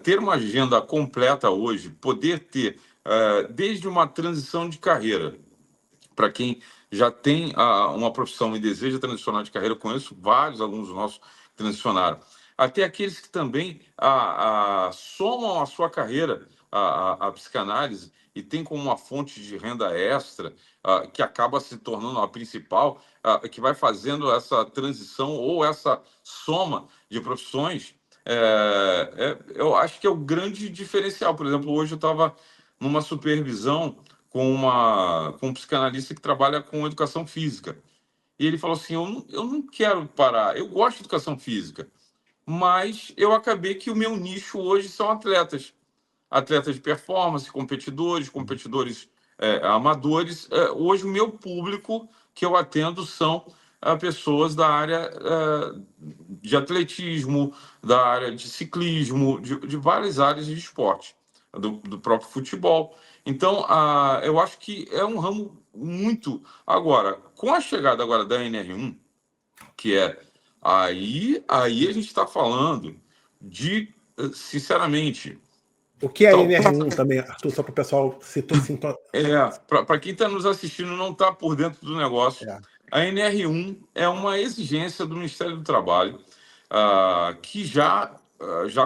ter uma agenda completa hoje, poder ter, desde uma transição de carreira, para quem já tem uma profissão e deseja transicionar de carreira, conheço vários alunos nossos que transicionaram, até aqueles que também somam a sua carreira a psicanálise e tem como uma fonte de renda extra, que acaba se tornando a principal, que vai fazendo essa transição ou essa soma de profissões. Eu acho que é o grande diferencial. Por exemplo, hoje eu estava numa supervisão com um psicanalista que trabalha com educação física. E ele falou assim: eu não quero parar, eu gosto de educação física, mas eu acabei que o meu nicho hoje são atletas. Atletas de performance, competidores amadores. Hoje, o meu público que eu atendo são pessoas da área de atletismo, da área de ciclismo, de várias áreas de esporte, do próprio futebol. Então, eu acho que é um ramo muito. Agora, com a chegada agora da NR1, que é aí a gente está falando de, sinceramente, O que é a tal. NR1 também, Arthur, só para o pessoal se sintonizar. Para quem está nos assistindo não está por dentro do negócio, É. a NR1 é uma exigência do Ministério do Trabalho, que já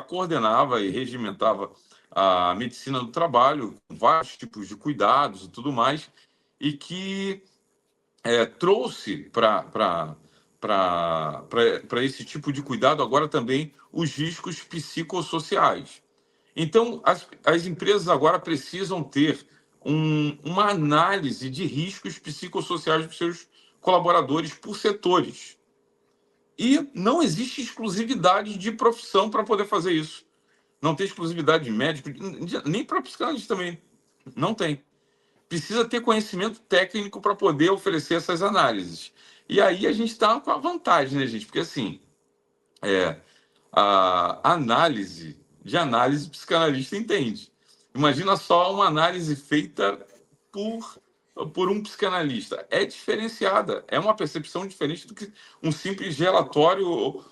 coordenava e regimentava a medicina do trabalho, com vários tipos de cuidados e tudo mais, e que trouxe para esse tipo de cuidado agora também os riscos psicossociais. Então, as empresas agora precisam ter uma análise de riscos psicossociais dos seus colaboradores por setores. E não existe exclusividade de profissão para poder fazer isso. Não tem exclusividade de médico, nem para psicanalista também. Não tem. Precisa ter conhecimento técnico para poder oferecer essas análises. E aí a gente está com a vantagem, né, gente? Porque assim, a análise psicanalista entende. Imagina só uma análise feita por um psicanalista. É diferenciada, é uma percepção diferente do que um simples relatório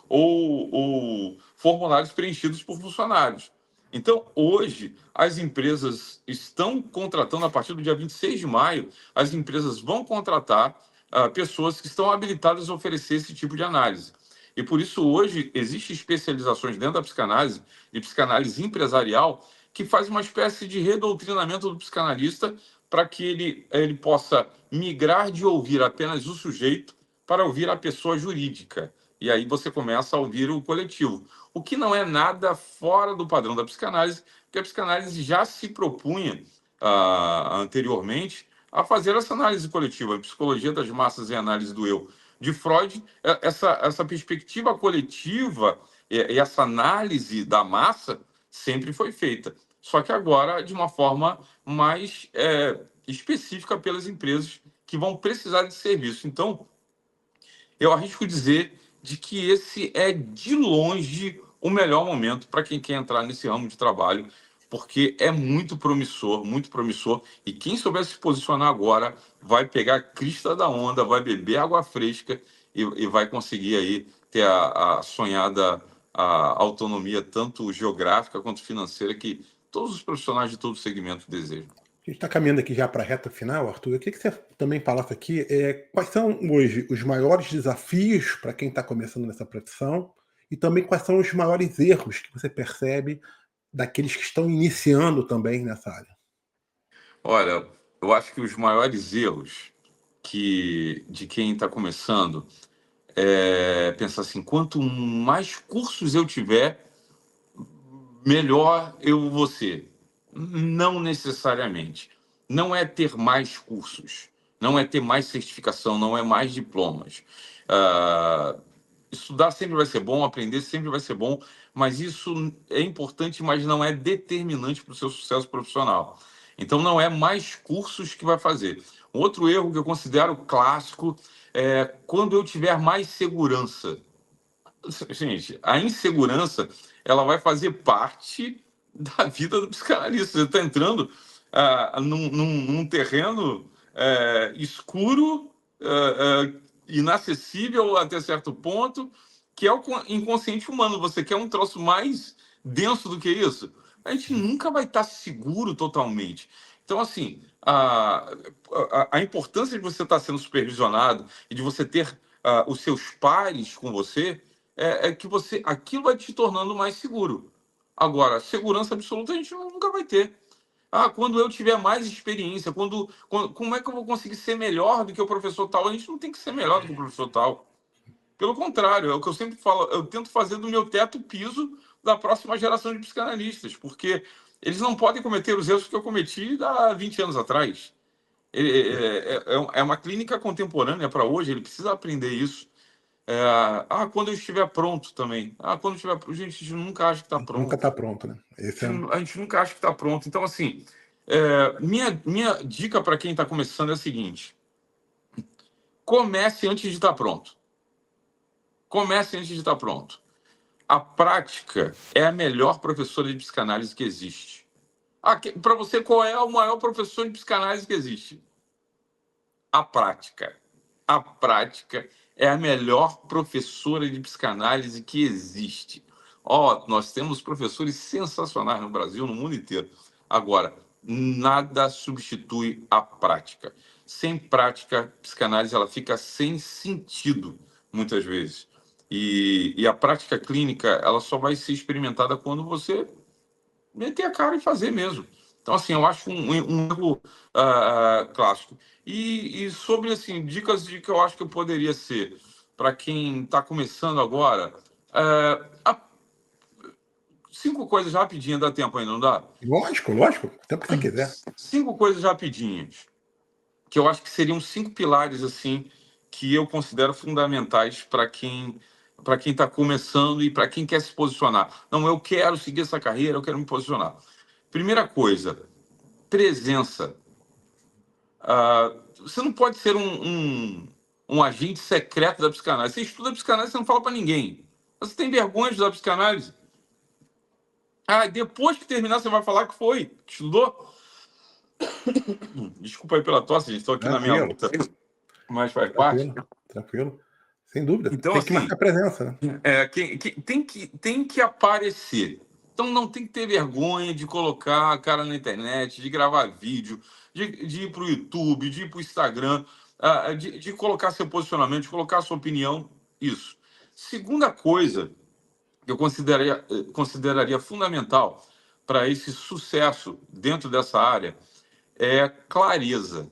ou formulários preenchidos por funcionários. Então, hoje, as empresas estão contratando, a partir do dia 26 de maio, as empresas vão contratar pessoas que estão habilitadas a oferecer esse tipo de análise. E por isso, hoje, existem especializações dentro da psicanálise, de psicanálise empresarial, que faz uma espécie de redoutrinamento do psicanalista para que ele possa migrar de ouvir apenas o sujeito para ouvir a pessoa jurídica. E aí você começa a ouvir o coletivo. O que não é nada fora do padrão da psicanálise, porque a psicanálise já se propunha anteriormente a fazer essa análise coletiva, a psicologia das massas e a análise do eu. De Freud, essa perspectiva coletiva e essa análise da massa sempre foi feita. Só que agora de uma forma mais específica pelas empresas que vão precisar de serviço. Então, eu arrisco dizer de que esse é, de longe, o melhor momento para quem quer entrar nesse ramo de trabalho, porque é muito promissor, e quem souber se posicionar agora vai pegar a crista da onda, vai beber água fresca e vai conseguir aí ter a sonhada autonomia, tanto geográfica quanto financeira, que todos os profissionais de todo o segmento desejam. A gente está caminhando aqui já para a reta final, Arthur. Eu queria que você também falasse aqui quais são hoje os maiores desafios para quem está começando nessa profissão e também quais são os maiores erros que você percebe daqueles que estão iniciando também nessa área. Olha, eu acho que os maiores erros de quem está começando é pensar assim, quanto mais cursos eu tiver, melhor eu vou ser. Não necessariamente. Não é ter mais cursos, não é ter mais certificação, não é mais diplomas. Estudar sempre vai ser bom, aprender sempre vai ser bom, mas isso é importante, mas não é determinante para o seu sucesso profissional. Então, não é mais cursos que vai fazer. Outro erro que eu considero clássico é quando eu tiver mais segurança. Gente, a insegurança ela vai fazer parte da vida do psicanalista. Você está entrando num terreno escuro, inacessível até certo ponto, que é o inconsciente humano. Você quer um troço mais denso do que isso? A gente nunca vai estar seguro totalmente. Então, assim, a importância de você estar sendo supervisionado e de você ter os seus pares com você que aquilo vai te tornando mais seguro. Agora, segurança absoluta a gente nunca vai ter. Quando eu tiver mais experiência, como é que eu vou conseguir ser melhor do que o professor tal? A gente não tem que ser melhor do que o professor tal. Pelo contrário, é o que eu sempre falo, eu tento fazer do meu teto o piso da próxima geração de psicanalistas, porque eles não podem cometer os erros que eu cometi há 20 anos atrás. É uma clínica contemporânea para hoje, ele precisa aprender isso. Quando eu estiver pronto também. Quando estiver pronto. Gente, a gente nunca acha que está pronto. Nunca está pronto, né? A gente nunca acha que está pronto. Então, assim, minha dica para quem está começando é a seguinte: comece antes de estar pronto. Comece antes de estar pronto. A prática é a melhor professora de psicanálise que existe. Para você, qual é o maior professor de psicanálise que existe? A prática. A prática é a melhor professora de psicanálise que existe. Nós temos professores sensacionais no Brasil, no mundo inteiro. Agora, nada substitui a prática. Sem prática, a psicanálise ela fica sem sentido, muitas vezes. E a prática clínica ela só vai ser experimentada quando você meter a cara e fazer mesmo. Então, assim, eu acho um erro clássico. E sobre, assim, dicas de que eu acho que eu poderia ser para quem está começando agora, 5 coisas rapidinhas, dá tempo ainda, não dá? Lógico, até porque você quiser. 5 coisas rapidinhas, que eu acho que seriam 5 pilares, assim, que eu considero fundamentais para quem está começando e para quem quer se posicionar. Não, eu quero seguir essa carreira, eu quero me posicionar. Primeira coisa, presença. Você não pode ser um agente secreto da psicanálise. Você estuda psicanálise, você não fala para ninguém. Você tem vergonha de estudar psicanálise? Depois que terminar, você vai falar que foi, que estudou? Desculpa aí pela tosse, gente. Estou aqui na minha luta. Mas faz parte. Tranquilo. Sem dúvida. Então, tem que marcar presença, né? Tem que aparecer. Então não tem que ter vergonha de colocar a cara na internet, de gravar vídeo, de ir para o YouTube, de ir para o Instagram, de colocar seu posicionamento, de colocar sua opinião. Isso. Segunda coisa que eu consideraria fundamental para esse sucesso dentro dessa área é clareza.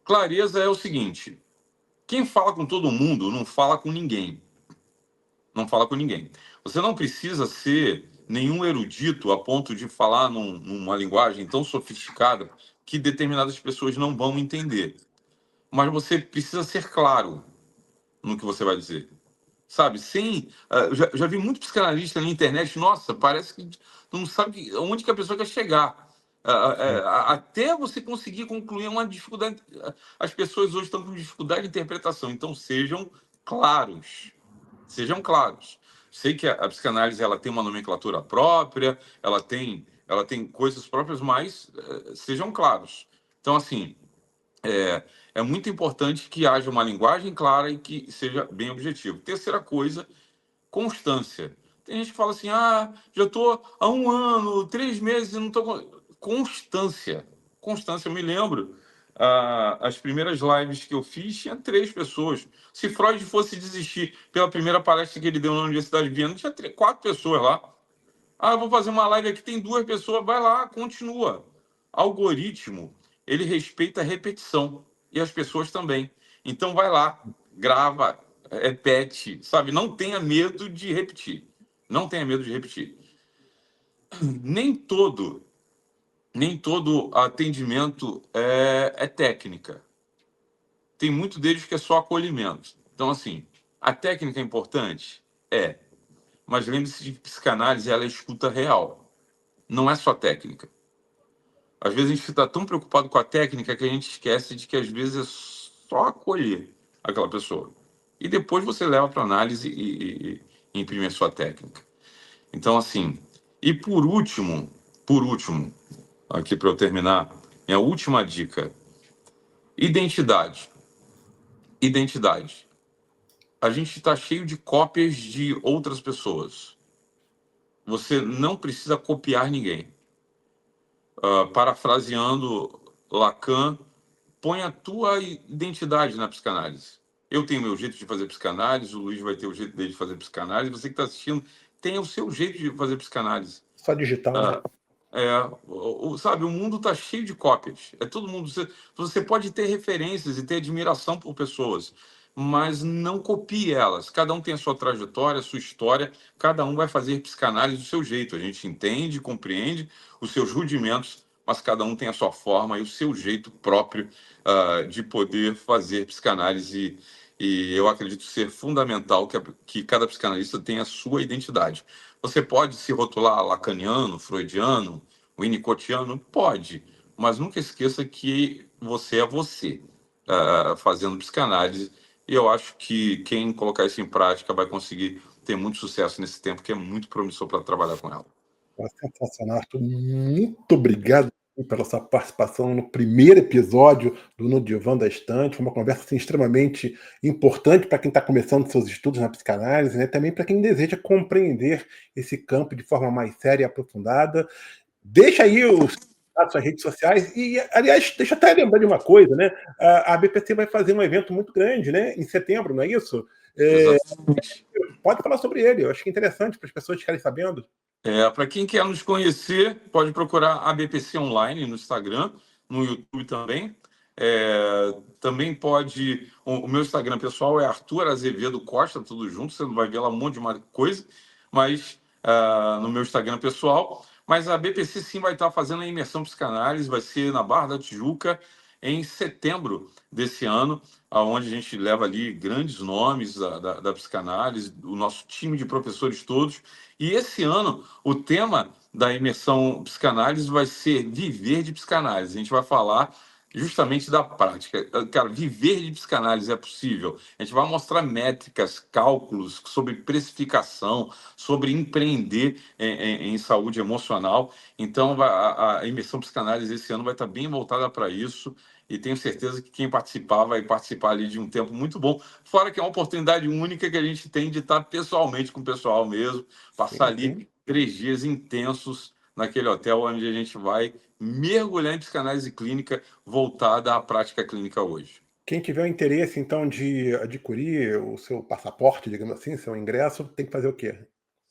Clareza é o seguinte: quem fala com todo mundo não fala com ninguém. Não fala com ninguém. Você não precisa ser nenhum erudito a ponto de falar numa linguagem tão sofisticada que determinadas pessoas não vão entender. Mas você precisa ser claro no que você vai dizer. Sabe, sem. Já vi muito psicanalista na internet, nossa, parece que tu não sabe onde que a pessoa quer chegar. Até você conseguir concluir uma dificuldade. As pessoas hoje estão com dificuldade de interpretação, então sejam claros. Sejam claros. Sei que a psicanálise ela tem uma nomenclatura própria, ela tem coisas próprias, mas sejam claros. Então, assim, é muito importante que haja uma linguagem clara e que seja bem objetivo. Terceira coisa, constância. Tem gente que fala assim, já estou há 1 ano, 3 meses e não estou... Constância. Constância, eu me lembro, as primeiras lives que eu fiz, tinha 3 pessoas. Se Freud fosse desistir pela primeira palestra que ele deu na Universidade de Viena, tinha 4 pessoas lá. Eu vou fazer uma live aqui, tem 2 pessoas, vai lá, continua. Algoritmo, ele respeita a repetição e as pessoas também. Então vai lá, grava, repete, sabe? Não tenha medo de repetir. Não tenha medo de repetir. Nem todo atendimento é técnica. Tem muito deles que é só acolhimento. Então, assim, a técnica é importante? É. Mas lembre-se de que psicanálise ela é escuta real. Não é só técnica. Às vezes a gente está tão preocupado com a técnica que a gente esquece de que às vezes é só acolher aquela pessoa. E depois você leva para análise e imprime a sua técnica. Então, assim, e por último, aqui para eu terminar, minha última dica: identidade. Identidade. A gente está cheio de cópias de outras pessoas. Você não precisa copiar ninguém. Parafraseando Lacan, põe a tua identidade na psicanálise. Eu tenho meu jeito de fazer psicanálise, o Luiz vai ter o jeito dele de fazer psicanálise, você que está assistindo tem o seu jeito de fazer psicanálise. Só digital, né? Sabe, o mundo está cheio de cópias. É todo mundo. Você pode ter referências e ter admiração por pessoas, mas não copie elas. Cada um tem a sua trajetória, a sua história. Cada um vai fazer psicanálise do seu jeito. A gente entende, compreende os seus rudimentos, mas cada um tem a sua forma e o seu jeito próprio de poder fazer psicanálise. E eu acredito ser fundamental que cada psicanalista tenha a sua identidade. Você pode se rotular lacaniano, freudiano, winnicottiano? Pode, mas nunca esqueça que você é você, fazendo psicanálise. E eu acho que quem colocar isso em prática vai conseguir ter muito sucesso nesse tempo, que é muito promissor para trabalhar com ela. Sensacional, Arthur. Muito obrigado pela sua participação no primeiro episódio do No Divã da Estante. Foi uma conversa assim, extremamente importante para quem está começando seus estudos na psicanálise, né? Também para quem deseja compreender esse campo de forma mais séria e aprofundada. Deixa aí as suas redes sociais e, aliás, deixa eu até lembrar de uma coisa, né? A BPC vai fazer um evento muito grande, né? Em setembro, não é isso? Exatamente. Pode falar sobre ele, eu acho que é interessante para as pessoas ficarem sabendo. Para quem quer nos conhecer, pode procurar a BPC Online no Instagram, no YouTube também. Também pode... O meu Instagram pessoal é Arthur Azevedo Costa, tudo junto. Você não vai ver lá um monte de coisa, mas no meu Instagram pessoal. Mas a BPC sim vai estar fazendo a imersão psicanálise, vai ser na Barra da Tijuca, em setembro desse ano, onde a gente leva ali grandes nomes da psicanálise, o nosso time de professores todos. E esse ano, o tema da imersão psicanálise vai ser viver de psicanálise. A gente vai falar justamente da prática. Cara, viver de psicanálise é possível. A gente vai mostrar métricas, cálculos sobre precificação, sobre empreender em saúde emocional. Então, a imersão psicanálise esse ano vai estar bem voltada para isso. E tenho certeza que quem participar vai participar ali de um tempo muito bom. Fora que é uma oportunidade única que a gente tem de estar pessoalmente com o pessoal mesmo, passar Sim, sim. ali 3 dias intensos naquele hotel onde a gente vai mergulhar em psicanálise clínica voltada à prática clínica hoje. Quem tiver o interesse, então, de adquirir o seu passaporte, digamos assim, seu ingresso, tem que fazer o quê?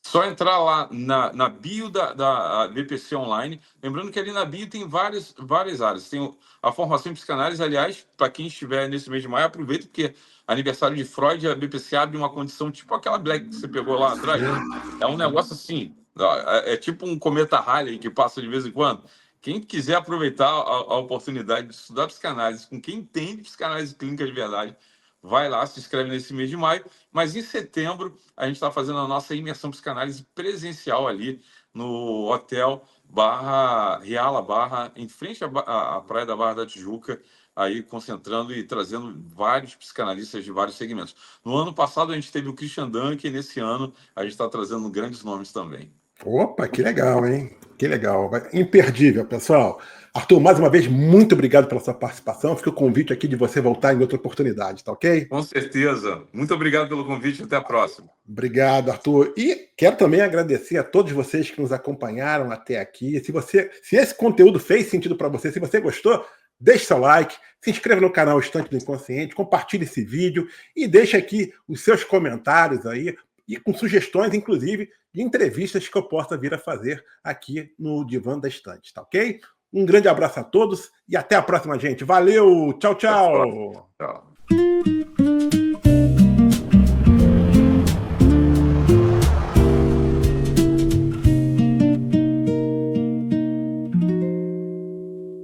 Só entrar lá na bio da BPC Online. Lembrando que ali na bio tem várias áreas. Tem a formação em psicanálise, aliás, para quem estiver nesse mês de maio, aproveita, porque aniversário de Freud, a BPC abre uma condição tipo aquela Black que você pegou lá atrás. É um negócio assim, é tipo um cometa Halley que passa de vez em quando. Quem quiser aproveitar a oportunidade de estudar psicanálise com quem entende psicanálise clínica de verdade, vai lá, se inscreve nesse mês de maio. Mas em setembro, a gente está fazendo a nossa imersão psicanálise presencial ali no hotel Riala Barra, em frente à Praia da Barra da Tijuca, aí concentrando e trazendo vários psicanalistas de vários segmentos. No ano passado, a gente teve o Christian Dunker, e nesse ano, a gente está trazendo grandes nomes também. Opa, que legal, hein? Que legal. Imperdível, pessoal. Arthur, mais uma vez, muito obrigado pela sua participação. Fica o convite aqui de você voltar em outra oportunidade, tá ok? Com certeza. Muito obrigado pelo convite. Até a próxima. Obrigado, Arthur. E quero também agradecer a todos vocês que nos acompanharam até aqui. Se esse conteúdo fez sentido para você, se você gostou, deixe seu like, se inscreva no canal Estante do Inconsciente, compartilhe esse vídeo e deixe aqui os seus comentários aí e com sugestões, inclusive, de entrevistas que eu possa vir a fazer aqui no Divã da Estante, tá ok? Um grande abraço a todos e até a próxima, gente. Valeu! Tchau, Até a próxima. tchau! Tchau.